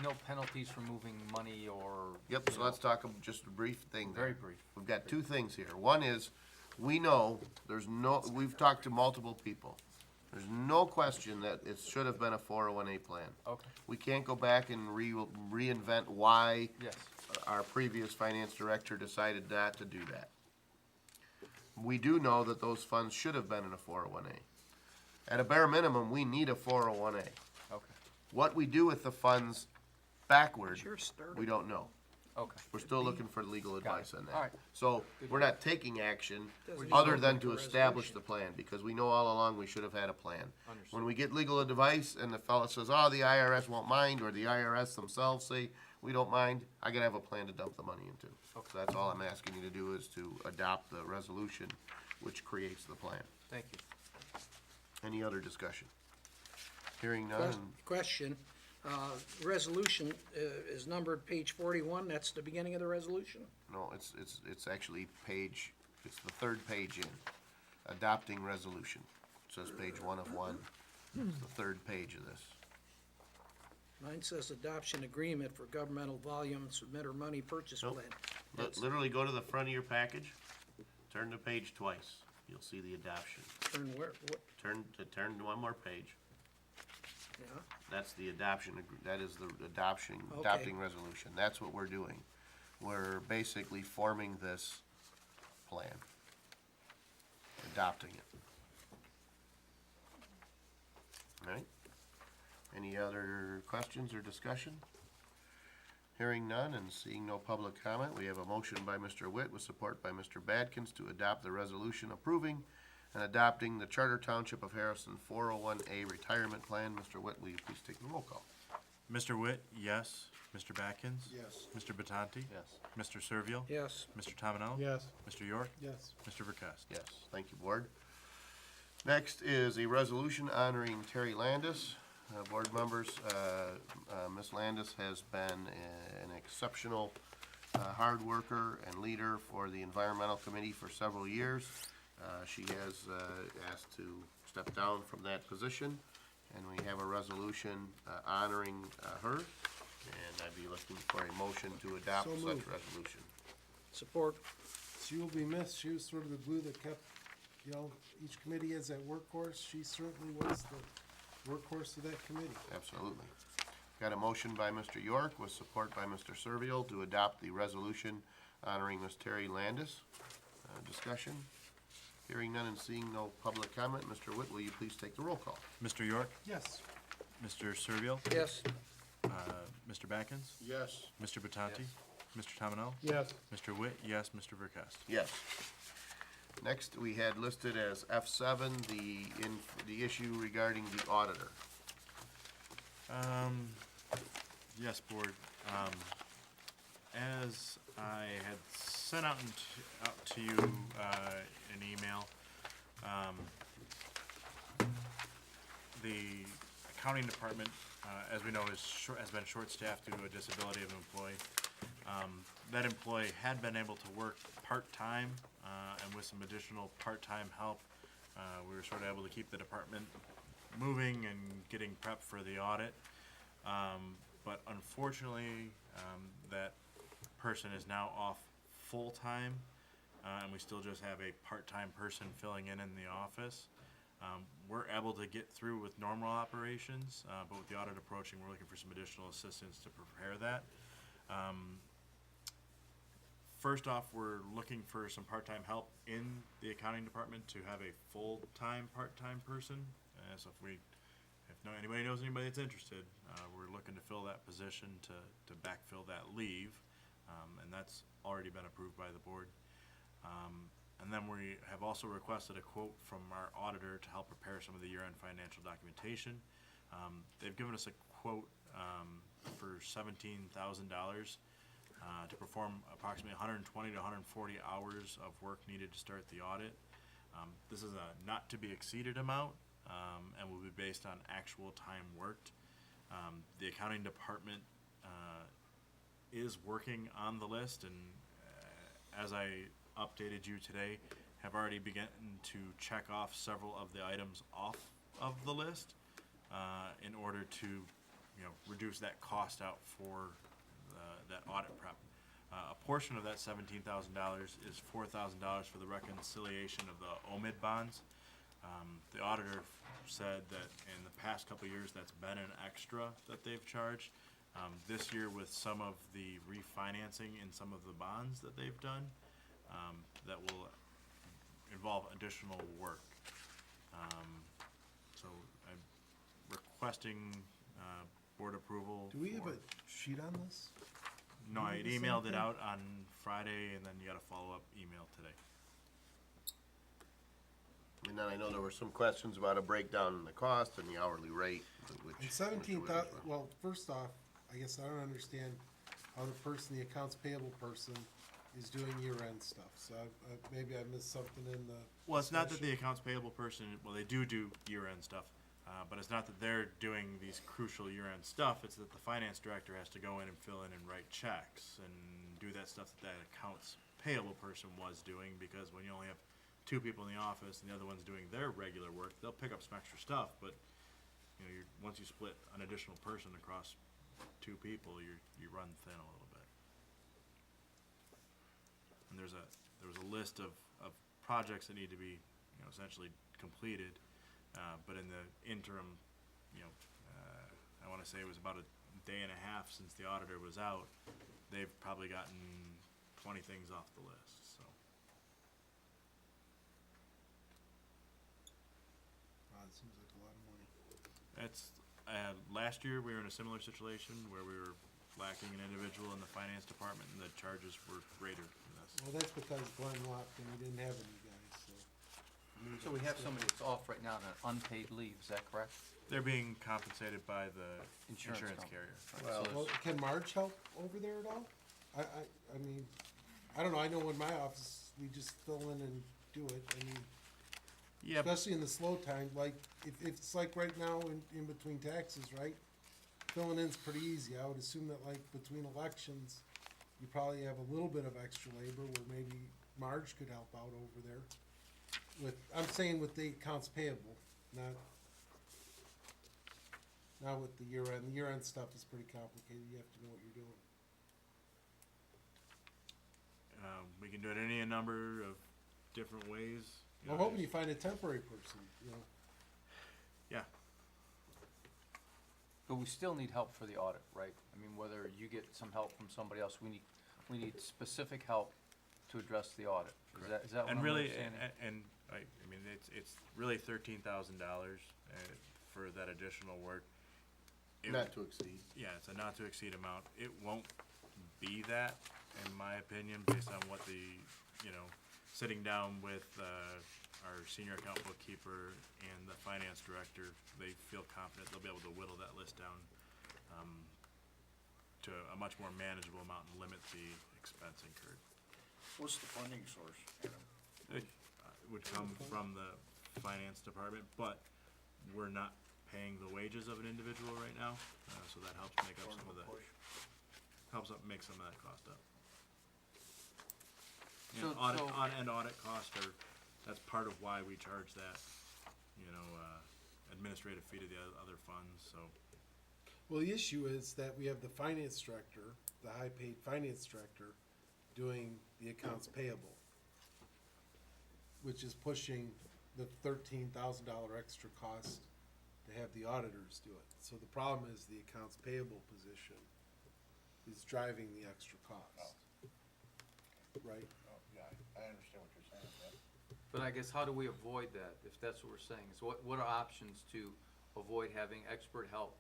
Speaker 6: No penalties for moving money or?
Speaker 1: yep, so let's talk just a brief thing there.
Speaker 6: Very brief.
Speaker 1: We've got two things here. One is, we know, we've talked to multiple people. There's no question that it should have been a 401A plan.
Speaker 6: Okay,
Speaker 1: We can't go back and reinvent why
Speaker 6: yes,
Speaker 1: our previous finance director decided not to do that. We do know that those funds should have been in a 401A. At a bare minimum, we need a 401A.
Speaker 6: okay,
Speaker 1: What we do with the funds backward,
Speaker 3: Sure started.
Speaker 1: we don't know.
Speaker 6: okay.
Speaker 1: We're still looking for legal advice on that.
Speaker 6: All right.
Speaker 1: So, we're not taking action
Speaker 3: Doesn't
Speaker 1: other
Speaker 3: even
Speaker 1: than
Speaker 3: look
Speaker 1: to
Speaker 3: like a
Speaker 1: establish
Speaker 3: resolution.
Speaker 1: the plan, because we know all along we should have had a plan.
Speaker 6: Understood.
Speaker 1: When we get legal advice and the fellow says, oh, the IRS won't mind, or the IRS themselves say, we don't mind, I gotta have a plan to dump the money into.
Speaker 6: Okay.
Speaker 1: So that's all I'm asking you to do, is to adopt the resolution which creates the plan.
Speaker 6: Thank you.
Speaker 1: Any other discussion? Hearing none,
Speaker 3: Question, resolution is numbered page 41, that's the beginning of the resolution?
Speaker 1: no, it's actually it's the third page in, adopting resolution. It says page 1 of 1, it's the third page of this.
Speaker 3: Mine says adoption agreement for governmental volume submitter money purchase
Speaker 1: Nope.
Speaker 3: plan.
Speaker 1: Li-
Speaker 3: That's-
Speaker 1: Literally go to the front of your package, turn the page twice, you'll see the adoption.
Speaker 3: Turn where, what,
Speaker 1: Turn to one more page,
Speaker 3: yeah,
Speaker 1: that's the adoption, that is the adopting
Speaker 3: Okay.
Speaker 1: resolution, that's what we're doing. We're basically forming this plan, adopting it. All right? Any other questions or discussion? Hearing none and seeing no public comment, we have a motion by Mr. Witt with support by Mr. Badkins to adopt the resolution approving and adopting the Charter Township of Harrison 401A retirement plan. Mr. Witt, will you please take the roll call?
Speaker 5: Mr. Witt, yes. Mr. Batkins?
Speaker 9: Yes.
Speaker 5: Mr. Batanti?
Speaker 6: Yes.
Speaker 5: Mr. Servil?
Speaker 3: yes,
Speaker 5: Mr. Tominelli?
Speaker 7: Yes.
Speaker 5: Mr. York?
Speaker 4: Yes.
Speaker 5: Mr. Verkast?
Speaker 1: Yes, thank you, Board. Next is a resolution honoring Terry Landis. Board members, Ms. Landis has been an exceptional hard worker and leader for the Environmental Committee for several years. She has asked to step down from that position, and we have a resolution honoring her, and I'd be looking for a motion to adopt
Speaker 4: So
Speaker 1: such
Speaker 4: moved.
Speaker 1: resolution.
Speaker 3: support,
Speaker 4: She will be missed. She was sort of the glue that kept, each committee has that workhorse. She certainly was the workhorse of that committee.
Speaker 1: Absolutely. Got a motion by Mr. York with support by Mr. Servil to adopt the resolution honoring Ms. Terry Landis. Discussion? Hearing none and seeing no public comment, Mr. Witt, will you please take the roll call?
Speaker 5: Mr. York?
Speaker 4: Yes.
Speaker 5: Mr. Servil?
Speaker 3: yes,
Speaker 5: Mr. Batkins?
Speaker 9: Yes.
Speaker 5: Mr. Batanti? Mr. Tominelli?
Speaker 7: Yes.
Speaker 5: Mr. Witt, yes. Mr. Verkast?
Speaker 1: Yes. Next, we had listed as F7, the issue regarding the auditor.
Speaker 5: Yes, Board. As I had sent out to you an email, the accounting department, as we know, has been short-staffed due to a disability of an employee. That employee had been able to work part-time, and with some additional part-time help, we were sort of able to keep the department moving and getting prepped for the audit. But unfortunately, that person is now off full-time, and we still just have a part-time person filling in the office. We're able to get through with normal operations, but with the audit approaching, we're looking for some additional assistance to prepare that. First off, we're looking for some part-time help in the accounting department to have a full-time, part-time person. So anybody knows anybody that's interested, we're looking to fill that position to backfill that leave, and that's already been approved by the board. And then we have also requested a quote from our auditor to help prepare some of the year-end financial documentation. They've given us a quote for $17,000 to perform approximately 120 to 140 hours of work needed to start the audit. This is a not-to-be-exceeded amount, and will be based on actual time worked. The accounting department is working on the list, and as I updated you today, have already begun to check off several of the items off of the list in order to, reduce that cost out for that audit prep. A portion of that $17,000 is $4,000 for the reconciliation of the OMID bonds. The auditor said that in the past couple of years, that's been an extra that they've charged. This year, with some of the refinancing in some of the bonds that they've done, that will involve additional work. So I'm requesting board approval.
Speaker 4: Do we have
Speaker 5: for-
Speaker 4: a sheet on this?
Speaker 5: No, I
Speaker 4: do the same
Speaker 5: emailed it
Speaker 4: thing?
Speaker 5: out on Friday, and then you got a follow-up email today.
Speaker 1: And then I know there were some questions about a breakdown in the cost and the hourly rate, which.
Speaker 4: And 17,000, well, first off, I guess I don't understand how the accounts payable person is doing year-end stuff, so maybe I missed something in the.
Speaker 5: Well, it's not that the
Speaker 4: discussion.
Speaker 5: accounts payable person, well, they do year-end stuff, but it's not that they're doing these crucial year-end stuff, it's that the finance director has to go in and fill in and write checks and do that stuff that accounts payable person was doing, because when you only have two people in the office and the other one's doing their regular work, they'll pick up some extra stuff, but, once you split an additional person across two people, you run thin a little bit. And there was a list of projects that need to be, essentially completed, but in the interim, I wanna say it was about a day and a half since the auditor was out, they've probably gotten 20 things off the list, so.
Speaker 4: Wow, it seems like a lot of money.
Speaker 5: It's, last year, we were in a similar situation where we were lacking an individual in the finance department, and the charges were greater than this.
Speaker 4: Well, that's because Glenn left and we didn't have any guys, so.
Speaker 6: So we have somebody that's off right now on an unpaid leave, is that correct?
Speaker 5: They're being compensated by the
Speaker 6: Insurance
Speaker 5: insurance
Speaker 6: company.
Speaker 5: carrier.
Speaker 1: Well,
Speaker 4: Well, can Marge help over there at all? I mean, I don't know, I know in my office, we just fill in and do it, I mean,
Speaker 5: Yeah,
Speaker 4: especially in the slow time, like, if it's like right now in between taxes, right? Filling in's pretty easy, I would assume that like between elections, you probably have a little bit of extra labor where maybe Marge could help out over there. I'm saying with the accounts payable, not with the year-end. The year-end stuff is pretty complicated, you have to know what you're doing.
Speaker 5: we can do it any number of different ways.
Speaker 4: I'm hoping you find a temporary person.
Speaker 5: Yeah,
Speaker 6: But we still need help for the audit, right? I mean, whether you get some help from somebody else, we need specific help to address the audit. Is that what
Speaker 5: and
Speaker 6: I'm
Speaker 5: really,
Speaker 6: understanding?
Speaker 5: and I mean, it's really $13,000 for that additional work. It-
Speaker 1: Not to exceed.
Speaker 5: Yeah, it's a not to exceed amount. It won't be that, in my opinion, based on what sitting down with, our senior account bookkeeper and the finance director, they feel confident they'll be able to whittle that list down, to a much more manageable amount and limit the expense incurred.
Speaker 9: What's the funding source, Adam?
Speaker 5: It would come from the finance department, but we're not paying the wages of an individual right now, so that helps make up some of the, make some of that cost up. And audit costs are, that's part of why we charge that, administrative fee to the other funds, so.
Speaker 4: Well, the issue is that we have the finance director, the high-paid finance director, doing the accounts payable, which is pushing the $13,000 extra cost to have the auditors do it. So the problem is the accounts payable position is driving the extra cost. Right?
Speaker 9: Yeah, I understand what you're saying, yeah.
Speaker 6: But I guess how do we avoid that, if that's what we're saying? So what are options to avoid having expert help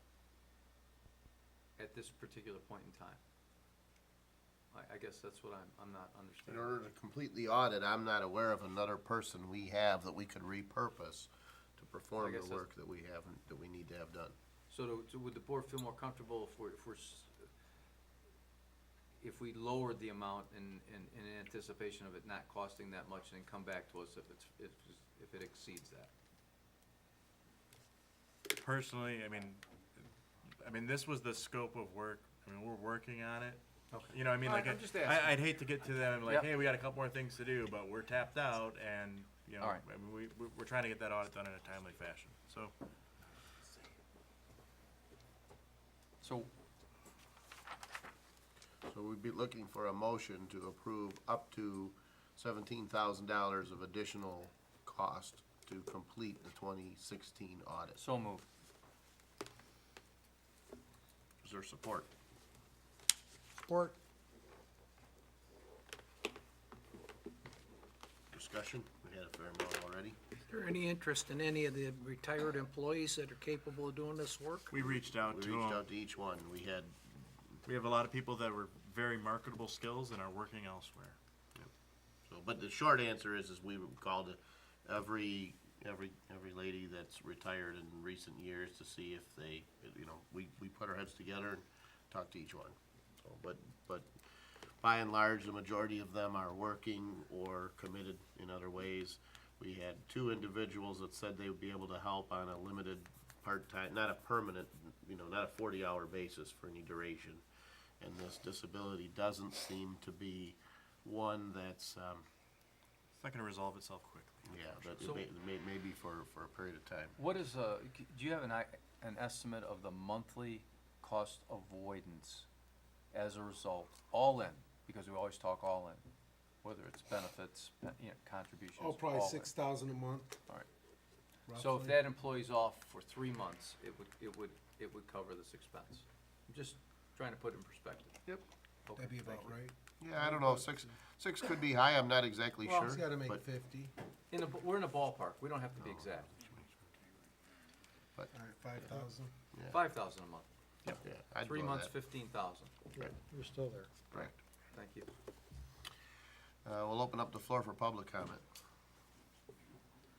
Speaker 6: at this particular point in time? I guess that's what I'm not
Speaker 1: In
Speaker 6: understanding.
Speaker 1: order to complete the audit, I'm not aware of another person we have that we could repurpose to perform
Speaker 6: I guess
Speaker 1: the
Speaker 6: that's-
Speaker 1: work that we haven't, that we need to have done.
Speaker 6: So would the board feel more comfortable if we lowered the amount in anticipation of it not costing that much, and then come back to us if it exceeds that?
Speaker 5: Personally, I mean, this was the scope of work. I mean, we're working on it.
Speaker 6: Okay.
Speaker 5: You know, what I mean,
Speaker 6: All right,
Speaker 5: like,
Speaker 6: I'm just asking.
Speaker 5: I'd hate to get to them like,
Speaker 6: Yep.
Speaker 5: hey, we got a couple more things to do, but we're tapped out, and
Speaker 6: All right.
Speaker 5: I mean, we're trying to get that audit done in a timely fashion. So,
Speaker 1: So we'd be looking for a motion to approve up to $17,000 of additional cost to complete the 2016 audit.
Speaker 6: So moved.
Speaker 1: Is there support?
Speaker 7: Support.
Speaker 1: Discussion? We had a fair amount already.
Speaker 3: Is there any interest in any of the retired employees that are capable of doing this work?
Speaker 5: we reached out
Speaker 1: We
Speaker 5: to
Speaker 1: reached
Speaker 5: them.
Speaker 1: out to each one.
Speaker 5: We have a lot of people that were very marketable skills and are working elsewhere.
Speaker 1: So, but the short answer is we called every lady that's retired in recent years to see if they, we put our heads together and talked to each one. So, but by and large, the majority of them are working or committed in other ways. We had 2 individuals that said they would be able to help on a limited part-time, not a permanent, not a 40-hour basis for any duration. And this disability doesn't seem to be one that's,
Speaker 5: It's not going to resolve itself quickly.
Speaker 1: yeah, but
Speaker 6: So-
Speaker 1: it may be for a period of time.
Speaker 6: What is, do you have an estimate of the monthly cost avoidance as a result, all in, because we always talk all in, whether it's benefits, contributions,
Speaker 4: Oh, probably
Speaker 6: all in.
Speaker 4: 6,000 a month.
Speaker 6: All right. So if that employee's off for 3 months, it would cover this expense. I'm just trying to put it in perspective.
Speaker 1: Yep.
Speaker 6: Okay,
Speaker 4: That'd be
Speaker 6: thank
Speaker 4: about
Speaker 6: you.
Speaker 4: right.
Speaker 1: Yeah, I don't know, six could be high, I'm not exactly
Speaker 3: Well,
Speaker 1: sure.
Speaker 4: It's gotta make
Speaker 1: but-
Speaker 4: 50.
Speaker 6: We're in a ballpark, we don't have to be exact.
Speaker 4: All right, 5,000.
Speaker 6: 5,000 a month,
Speaker 1: Yeah, I'd
Speaker 6: 3
Speaker 1: go
Speaker 6: months,
Speaker 1: that.
Speaker 6: 15,000.
Speaker 7: We're still there.
Speaker 1: Correct.
Speaker 6: Thank you.
Speaker 1: We'll open up the floor for public comment.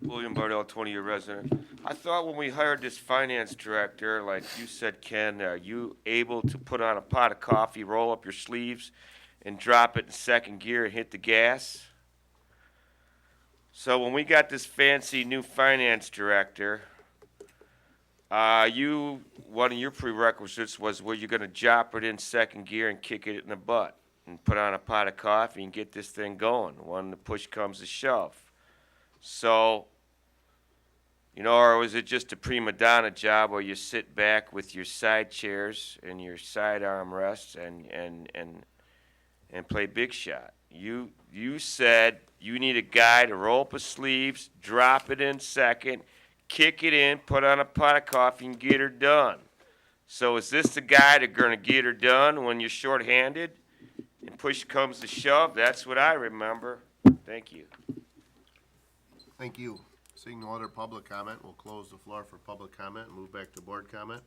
Speaker 11: William Bardell, 20-year resident. I thought when we hired this finance director, like you said, Ken, are you able to put on a pot of coffee, roll up your sleeves, and drop it in second gear and hit the gas? So when we got this fancy new finance director, one of your prerequisites was, were you gonna drop it in second gear and kick it in the butt and put on a pot of coffee and get this thing going when the push comes to shove? So, or was it just a prima donna job where you sit back with your side chairs and your side armrests and play big shot? You said you need a guy to roll up his sleeves, drop it in second, kick it in, put on a pot of coffee, and get her done. So is this the guy that's gonna get her done when you're shorthanded and push comes to shove? That's what I remember. Thank you.
Speaker 1: Thank you. Seeing no other public comment, we'll close the floor for public comment and move back to board comment.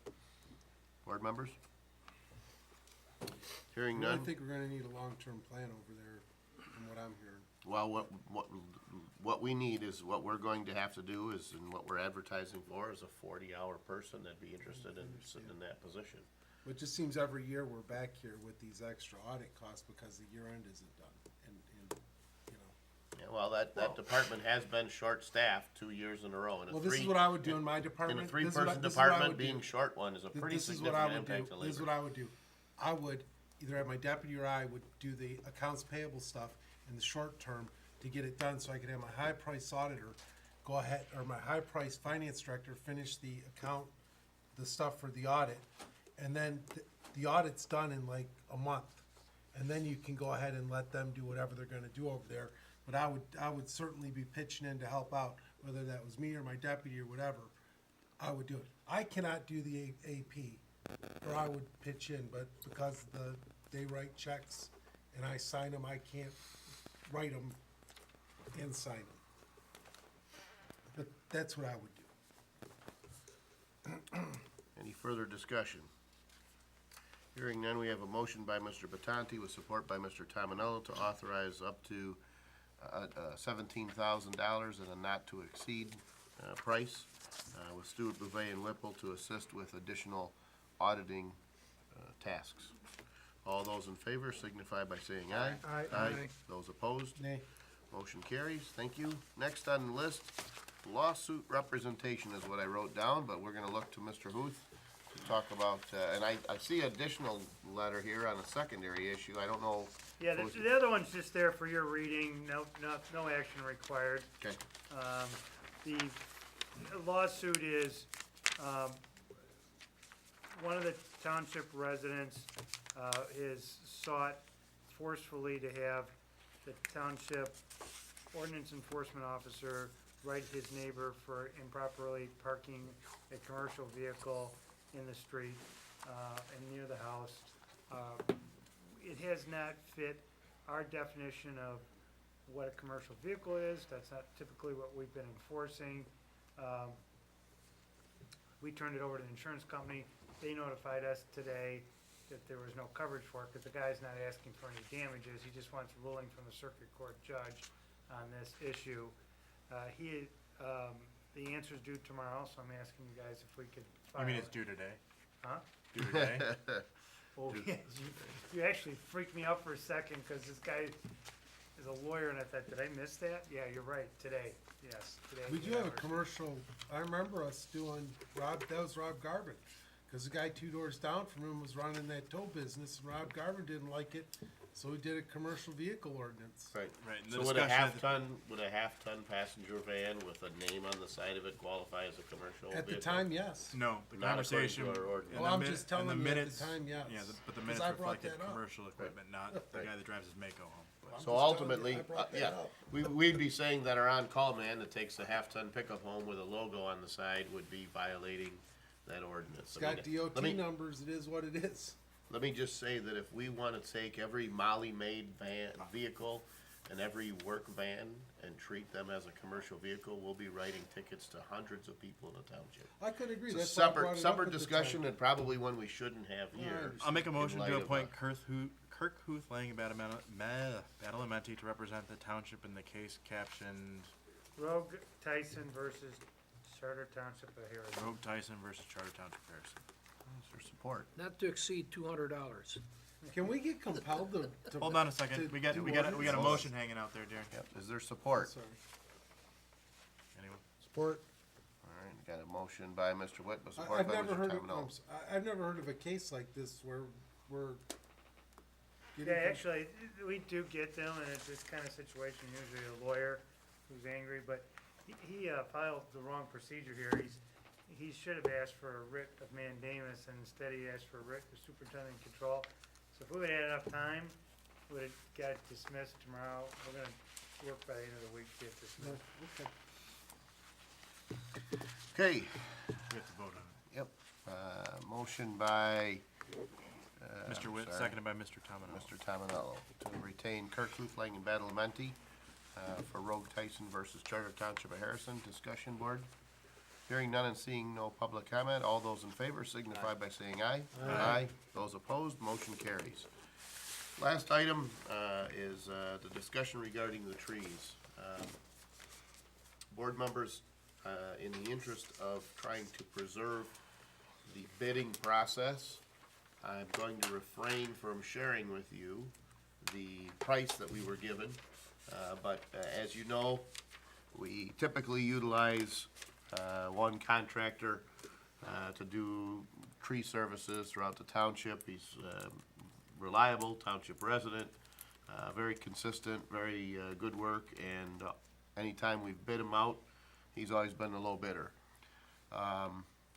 Speaker 1: Board members? Hearing
Speaker 4: I
Speaker 1: none.
Speaker 4: think we're gonna need a long-term plan over there, from what I'm hearing.
Speaker 1: Well, what we need is, what we're going to have to do is, and what we're advertising for is a 40-hour person that'd be interested in sitting in that position.
Speaker 4: It just seems every year we're back here with these extra audit costs because the year end isn't done, and
Speaker 1: Yeah, Well, that department has been short-staffed 2 years in a row, and
Speaker 4: Well, this is what I would do in my department.
Speaker 1: In a
Speaker 4: This is what I-
Speaker 1: three-person
Speaker 4: this is what I
Speaker 1: department,
Speaker 4: would do.
Speaker 1: being short one is a pretty
Speaker 4: This is what I
Speaker 1: significant
Speaker 4: would
Speaker 1: impact
Speaker 4: do.
Speaker 1: to
Speaker 4: This is
Speaker 1: labor.
Speaker 4: what I would do. I would either have my deputy or I would do the accounts payable stuff in the short term to get it done, so I could have my high-priced auditor go ahead, or my high-priced finance director finish the account, the stuff for the audit, and then the audit's done in like a month. And then you can go ahead and let them do whatever they're gonna do over there. But I would certainly be pitching in to help out, whether that was me or my deputy or whatever. I would do it. I cannot do the AP, or I would pitch in, but because they write checks and I sign them, I can't write them and sign them. But that's what I would do.
Speaker 1: Any further discussion? Hearing none, we have a motion by Mr. Batanti with support by Mr. Tominello to authorize up to $17,000 at a not-to-exceed price with Stewart, Bouvet, and Whipple to assist with additional auditing tasks. All those in favor signify by saying aye.
Speaker 3: Aye.
Speaker 1: Aye. Those opposed?
Speaker 4: Nay.
Speaker 1: Motion carries. Thank you. Next on the list, lawsuit representation is what I wrote down, but we're gonna look to Mr. Huth to talk about, and I see additional letter here on a secondary issue. I don't know.
Speaker 8: Yeah, the other one's just there for your reading, no action required.
Speaker 1: Okay.
Speaker 8: The lawsuit is, one of the township residents, is sought forcefully to have the township ordinance enforcement officer write his neighbor for improperly parking a commercial vehicle in the street, and near the house. It has not fit our definition of what a commercial vehicle is. That's not typically what we've been enforcing. We turned it over to the insurance company. They notified us today that there was no coverage for it, because the guy's not asking for any damages. He just wants a ruling from the circuit court judge on this issue. The answer's due tomorrow, so I'm asking you guys if we could file
Speaker 5: You mean
Speaker 8: it.
Speaker 5: it's due today?
Speaker 8: Huh?
Speaker 5: Due today?
Speaker 8: Oh, yes, you actually freaked me out for a second, because this guy is a lawyer, and I thought, did I miss that? Yeah, you're right, today, yes, today.
Speaker 4: We do have a commercial, I remember us doing, that was Rob Garvin. Cause the guy 2 doors down from him was running that tow business, and Rob Garvin didn't like it, so he did a commercial vehicle ordinance.
Speaker 1: Right.
Speaker 5: Right, and the
Speaker 1: So would a
Speaker 5: discussion at the-
Speaker 1: half-ton passenger van with a name on the side of it qualify as a commercial vehicle?
Speaker 4: At the time, yes.
Speaker 5: No, the
Speaker 1: Not according to
Speaker 5: conversation.
Speaker 1: our ordinance.
Speaker 5: in
Speaker 4: Well,
Speaker 5: the
Speaker 4: I'm
Speaker 5: min-
Speaker 4: just
Speaker 5: in
Speaker 4: telling
Speaker 5: the
Speaker 4: you at the
Speaker 5: minutes-
Speaker 4: time, yes.
Speaker 5: Yeah, but the
Speaker 4: 'Cause
Speaker 5: minutes
Speaker 4: I brought
Speaker 5: reflected
Speaker 4: that up.
Speaker 5: commercial equipment, not the
Speaker 1: Right.
Speaker 5: guy that drives his Mako home. But-
Speaker 4: I'm
Speaker 1: So
Speaker 4: just
Speaker 1: ultimately,
Speaker 4: telling you, I brought that
Speaker 1: yeah,
Speaker 4: up.
Speaker 1: we'd be saying that our on-call man that takes a half-ton pickup home with a logo on the side would be violating that ordinance.
Speaker 4: It's
Speaker 1: I mean,
Speaker 4: got DOT
Speaker 1: let me-
Speaker 4: numbers, it is what it is.
Speaker 1: Let me just say that if we wanna take every Molly-made vehicle and every work van and treat them as a commercial vehicle, we'll be writing tickets to hundreds of people in the township.
Speaker 4: I could agree,
Speaker 1: It's a
Speaker 4: that's why I brought
Speaker 1: separate,
Speaker 4: it up
Speaker 1: separate
Speaker 4: at the
Speaker 1: discussion
Speaker 4: time.
Speaker 1: and probably one we shouldn't have
Speaker 4: No, I
Speaker 1: here.
Speaker 4: understand.
Speaker 5: I'll make a motion
Speaker 1: light
Speaker 5: to
Speaker 1: of,
Speaker 5: appoint Kirk Huth, Lang and Badalamenti to represent the township in the case captioned
Speaker 8: Rogue Tyson versus Charter Township of Harrison.
Speaker 5: Rogue Tyson versus Charter Township Harrison.
Speaker 1: Is there support?
Speaker 3: Not to exceed $200.
Speaker 4: Can we get compelled to?
Speaker 5: Hold on a second,
Speaker 4: to
Speaker 5: we got
Speaker 4: do
Speaker 5: a
Speaker 4: ordinance?
Speaker 5: motion hanging out there, Darren.
Speaker 1: Yep, is there support?
Speaker 4: Sorry.
Speaker 5: Anyone?
Speaker 4: Support.
Speaker 1: All right, got a motion by Mr. Whit, with support
Speaker 4: I've
Speaker 1: by
Speaker 4: never
Speaker 1: Mr.
Speaker 4: heard of,
Speaker 1: Tominello.
Speaker 4: I've never heard of a case like this where we're
Speaker 8: Yeah,
Speaker 4: getting.
Speaker 8: actually, we do get them, and it's this kind of situation, usually a lawyer who's angry, but he filed the wrong procedure here. He should have asked for a writ of mandamus, and instead he asked for a writ of superintendent control. So if we would've had enough time, we would've got it dismissed tomorrow. We're gonna work by the end of the week to get dismissed.
Speaker 4: Okay.
Speaker 1: Okay,
Speaker 5: We have to vote on it.
Speaker 1: yep, motion by,
Speaker 5: Mr. Witt,
Speaker 1: sorry.
Speaker 5: seconded by Mr. Tominello.
Speaker 1: Mr. Tominello to retain Kirk Huthlang and Badalamenti for Rogue Tyson versus Charter Township of Harrison. Discussion board. Hearing none and seeing no public comment, all those in favor signify by saying aye. Aye. Those opposed, motion carries. Last item is the discussion regarding the trees. Board members, in the interest of trying to preserve the bidding process, I'm going to refrain from sharing with you the price that we were given But as you know, we typically utilize one contractor to do tree services throughout the township. He's reliable, township resident, very consistent, very good work, and anytime we've bid him out, he's always been the low bidder.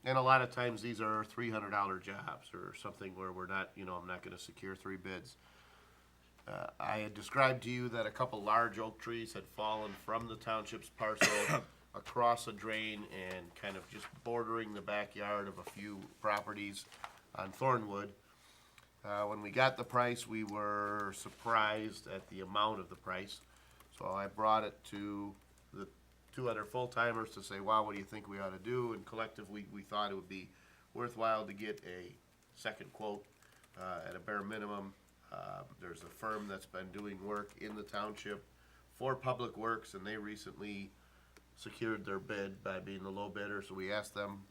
Speaker 1: And a lot of times these are $300 jobs or something where we're not, I'm not gonna secure 3 bids. I had described to you that a couple large oak trees had fallen from the township's parcel across a drain and kind of just bordering the backyard of a few properties on Thornwood. When we got the price, we were surprised at the amount of the price. So I brought it to the 2 other full-timers to say, wow, what do you think we ought to do? And collectively, we thought it would be worthwhile to get a second quote at a bare minimum. There's a firm that's been doing work in the township for Public Works, and they recently secured their bid by being the low bidder, so we asked them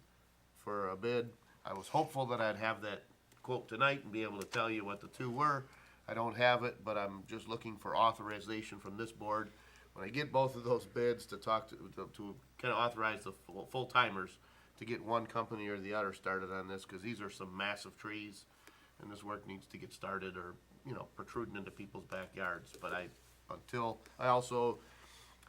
Speaker 1: for a bid. I was hopeful that I'd have that quote tonight and be able to tell you what the 2 were. I don't have it, but I'm just looking for authorization from this board. When I get both of those bids to talk to kind of authorize the full-timers to get one company or the other started on this, because these are some massive trees, and this work needs to get started or, protruding into people's backyards. But I also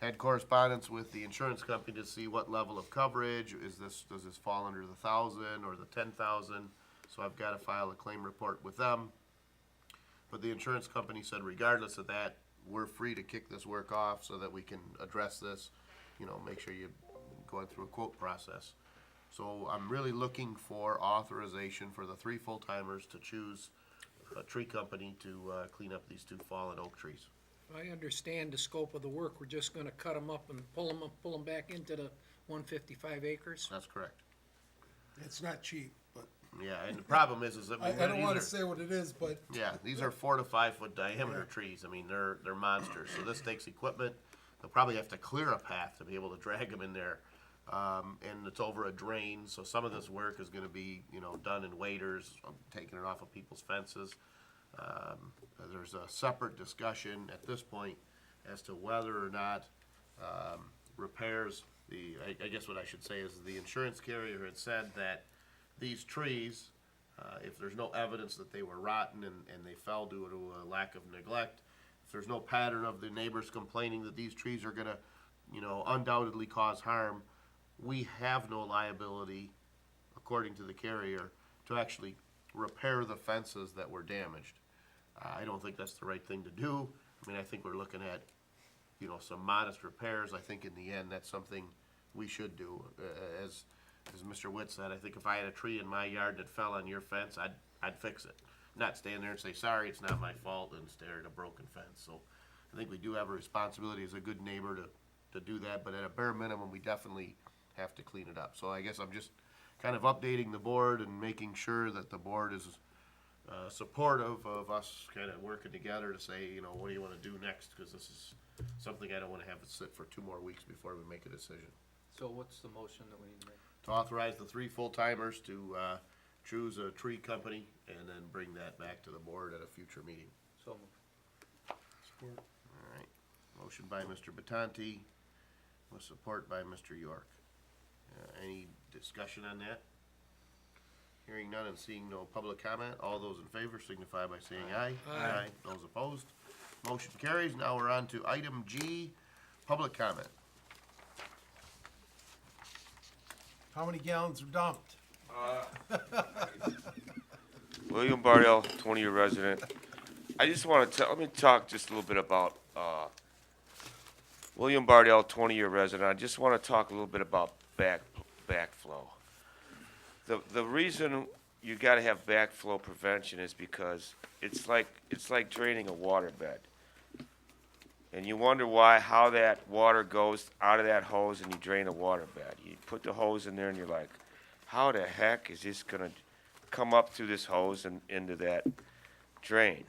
Speaker 1: had correspondence with the insurance company to see what level of coverage, does this fall under the 1,000 or the 10,000? So I've got to file a claim report with them. But the insurance company said regardless of that, we're free to kick this work off so that we can address this, make sure you're going through a quote process. So I'm really looking for authorization for the 3 full-timers to choose a tree company to clean up these 2 fallen oak trees.
Speaker 3: I understand the scope of the work. We're just gonna cut them up and pull them back into the 155 acres.
Speaker 1: That's correct.
Speaker 4: It's not cheap, but
Speaker 1: Yeah, and the problem is that
Speaker 4: I don't wanna say what it is, but
Speaker 1: yeah, these are 4 to 5 foot diameter trees. I mean, they're monsters. So this takes equipment. They'll probably have to clear a path to be able to drag them in there. And it's over a drain, so some of this work is gonna be, done in waders, taking it off of people's fences. There's a separate discussion at this point as to whether or not, repairs, I guess what I should say is the insurance carrier had said that these trees, if there's no evidence that they were rotten and they fell due to a lack of neglect, if there's no pattern of the neighbors complaining that these trees are gonna, undoubtedly cause harm, we have no liability, according to the carrier, to actually repair the fences that were damaged. I don't think that's the right thing to do. I mean, I think we're looking at, some modest repairs. I think in the end, that's something we should do. As Mr. Witt said, I think if I had a tree in my yard that fell on your fence, I'd fix it. Not stand there and say, sorry, it's not my fault, and stare at a broken fence. So I think we do have a responsibility as a good neighbor to do that, but at a bare minimum, we definitely have to clean it up. So I guess I'm just kind of updating the board and making sure that the board is supportive of us kind of working together to say, what do you want to do next? Because this is something I don't want to have it sit for 2 more weeks before we make a decision.
Speaker 6: So what's the motion that we need to make?
Speaker 1: To authorize the 3 full-timers to choose a tree company and then bring that back to the board at a future meeting.
Speaker 6: So moved.
Speaker 4: support.
Speaker 1: All right. Motion by Mr. Batanti, with support by Mr. York. Any discussion on that? Hearing none and seeing no public comment, all those in favor signify by saying aye.
Speaker 3: Aye.
Speaker 1: Those opposed, motion carries. Now we're on to item G, public comment.
Speaker 4: How many gallons are dumped?
Speaker 11: William Bardell, 20-year resident. I just want to let me talk just a little bit about William Bardell, 20-year resident. I just want to talk a little bit about backflow. The reason you got to have backflow prevention is because it's like draining a waterbed. And you wonder how that water goes out of that hose and you drain a waterbed. You put the hose in there and you're like, how the heck is this going to come up through this hose and into that drain?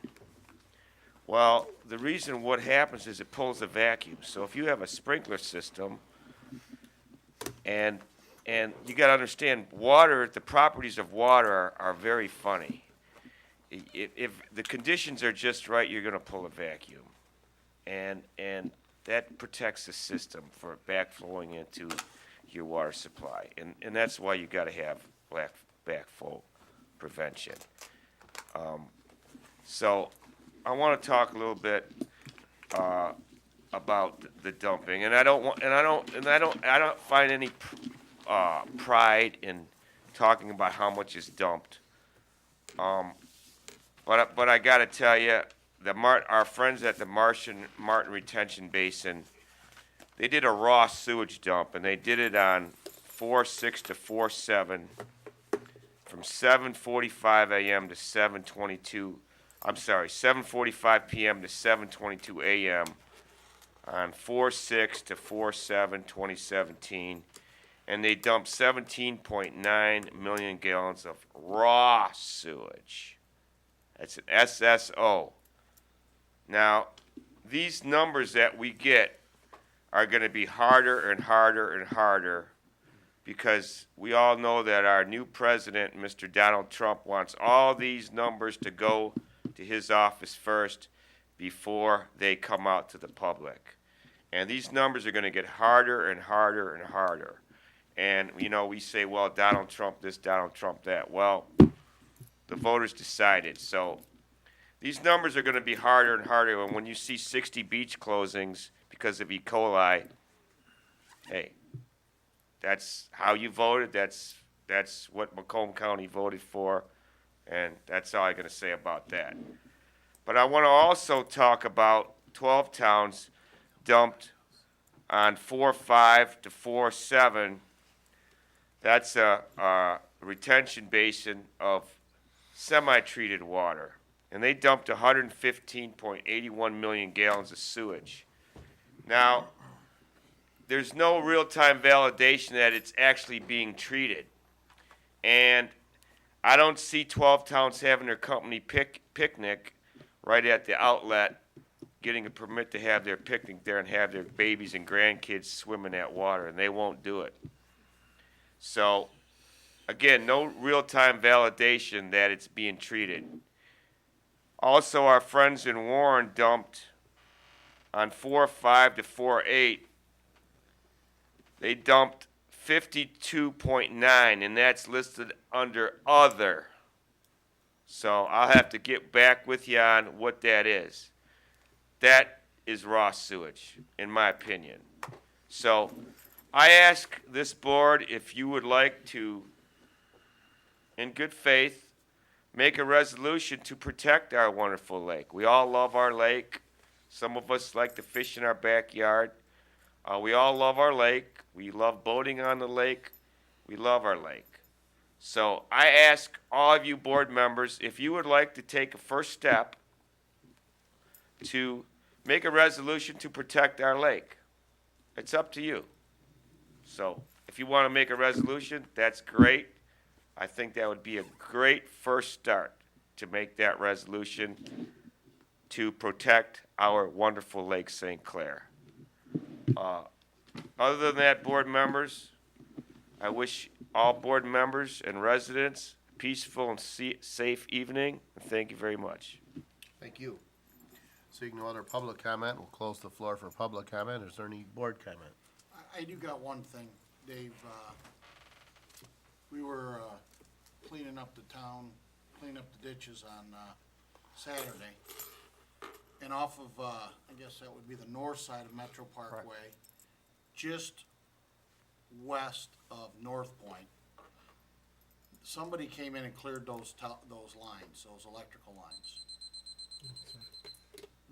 Speaker 11: Well, the reason what happens is it pulls a vacuum. So if you have a sprinkler system and you got to understand, the properties of water are very funny. If the conditions are just right, you're going to pull a vacuum. and that protects the system for backflowing into your water supply. And that's why you gotta have backflow prevention. So I wanna talk a little bit, about the dumping, and I don't find any, pride in talking about how much is dumped. But I gotta tell you, our friends at the Martin Retention Basin, they did a raw sewage dump, and they did it on 4/6 to 4/7, from 7:45 a.m. to 7:45 p.m. to 7:22 a.m. on 4/6 to 4/7, 2017, and they dumped 17.9 million gallons of raw sewage. That's an SSO. Now, these numbers that we get are going to be harder and harder and harder, because we all know that our new president, Mr. Donald Trump, wants all these numbers to go to his office first before they come out to the public. And these numbers are going to get harder and harder and harder. And, you know, we say, well, Donald Trump this, Donald Trump that. Well, the voters decided. So these numbers are going to be harder and harder. And when you see 60 beach closings because of E. coli, hey, that's how you voted. That's what Macomb County voted for. And that's all I'm going to say about that. But I want to also talk about 12 towns dumped on 4/5 to 4/7. That's a retention basin of semi-treated water. And they dumped 115.81 million gallons of sewage. Now, there's no real-time validation that it's actually being treated. And I don't see 12 towns having their company picnic right at the outlet, getting a permit to have their picnic there and have their babies and grandkids swim in that water, and they won't do it. So, again, no real-time validation that it's being treated. Also, our friends in Warren dumped on 4/5 to 4/8. They dumped 52.9, and that's listed under other. So I'll have to get back with you on what that is. That is raw sewage, in my opinion. So I ask this board if you would like to, in good faith, make a resolution to protect our wonderful lake. We all love our lake. Some of us like to fish in our backyard. We all love our lake. We love boating on the lake. We love our lake. So I ask all of you board members if you would like to take a first step to make a resolution to protect our lake. It's up to you. So if you want to make a resolution, that's great. I think that would be a great first start to make that resolution to protect our wonderful Lake St. Clair. Other than that, board members, I wish all board members and residents a peaceful and safe evening, and thank you very much.
Speaker 1: Thank you. Seeing no other public comment, we'll close the floor for public comment. Is there any board comment?
Speaker 9: I do got one thing, Dave. We were cleaning up the town, cleaning up the ditches on Saturday. And off of, I guess that would be the north side of Metro Parkway, just west of North Point, somebody came in and cleared those lines, those electrical lines.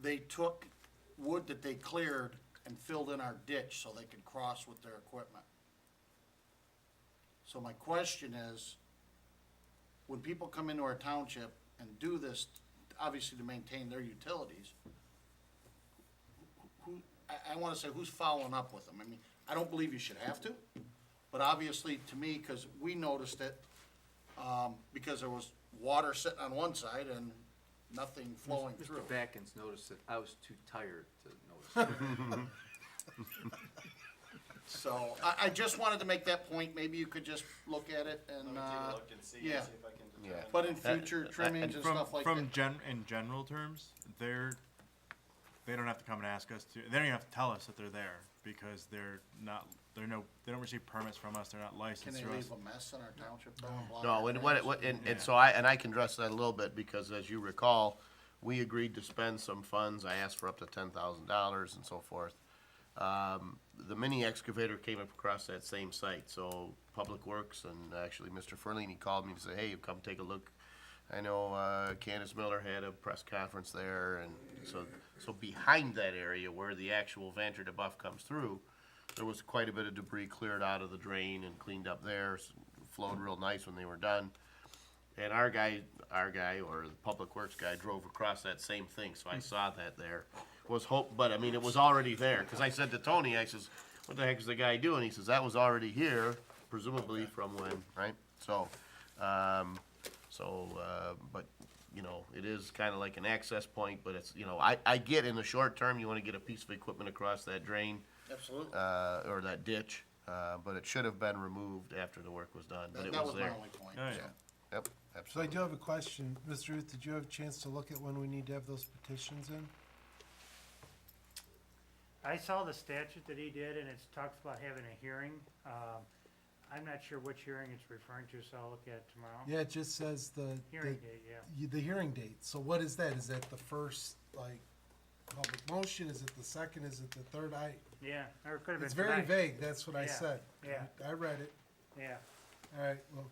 Speaker 9: They took wood that they cleared and filled in our ditch so they could cross with their equipment. So my question is, when people come into our township and do this, obviously to maintain their utilities, I wanna say, who's following up with them? I mean, I don't believe you should have to, but obviously, to me, cause we noticed it, because there was water sitting on one side and nothing flowing through.
Speaker 6: Mr. Backins noticed that I was too tired to notice it.
Speaker 9: So, I just wanted to make that point, maybe you could just look at it and,
Speaker 10: Let me take a look and see,
Speaker 9: yeah.
Speaker 10: see if I can determine.
Speaker 9: But in future trimmings and stuff like that.
Speaker 5: In general terms, they don't have to come and ask us to, they don't even have to tell us that they're there, because they don't receive permits from us, they're not
Speaker 9: Can
Speaker 5: licensed
Speaker 9: they
Speaker 5: through us.
Speaker 9: leave a mess in our township though? and block
Speaker 1: No,
Speaker 9: our
Speaker 1: and
Speaker 9: drains?
Speaker 1: and so I can address that a little bit, because as you recall, we agreed to spend some funds, I asked for up to $10,000 and so forth. The mini excavator came up across that same site, so Public Works and actually Mr. Ferlini called me to say, hey, come take a look. I know, Candace Miller had a press conference there, and so behind that area where the actual Vanter de Buff comes through, there was quite a bit of debris cleared out of the drain and cleaned up there, flowed real nice when they were done. And our guy, or the Public Works guy, drove across that same thing, so I saw that there. But I mean, it was already there, cause I said to Tony, I says, what the heck is the guy doing? He says, that was already here, presumably from when, right? So, but, you know, it is kinda like an access point, but it's, you know, I get in the short term, you wanna get a piece of equipment across that drain,
Speaker 9: Absolutely.
Speaker 1: or that ditch, but it should have been removed after the work was done, but it
Speaker 9: That
Speaker 1: was
Speaker 9: was my
Speaker 1: there.
Speaker 9: only point.
Speaker 5: Oh, yeah.
Speaker 1: Yep,
Speaker 4: So I
Speaker 1: absolutely.
Speaker 4: do have a question. Ms. Ruth, did you have a chance to look at when we need to have those petitions in?
Speaker 8: I saw the statute that he did, and it talks about having a hearing. I'm not sure which hearing it's referring to, so I'll look at it tomorrow.
Speaker 4: Yeah, it just says
Speaker 8: Hearing date, yeah.
Speaker 4: the hearing date. So what is that? Is that the first, like, public motion? Is it the second? Is it the third?
Speaker 8: Yeah, or it could have been
Speaker 4: It's very
Speaker 8: tonight.
Speaker 4: vague. That's what I
Speaker 8: Yeah,
Speaker 4: said.
Speaker 8: yeah.
Speaker 4: I read it.
Speaker 8: Yeah,
Speaker 4: All right, well,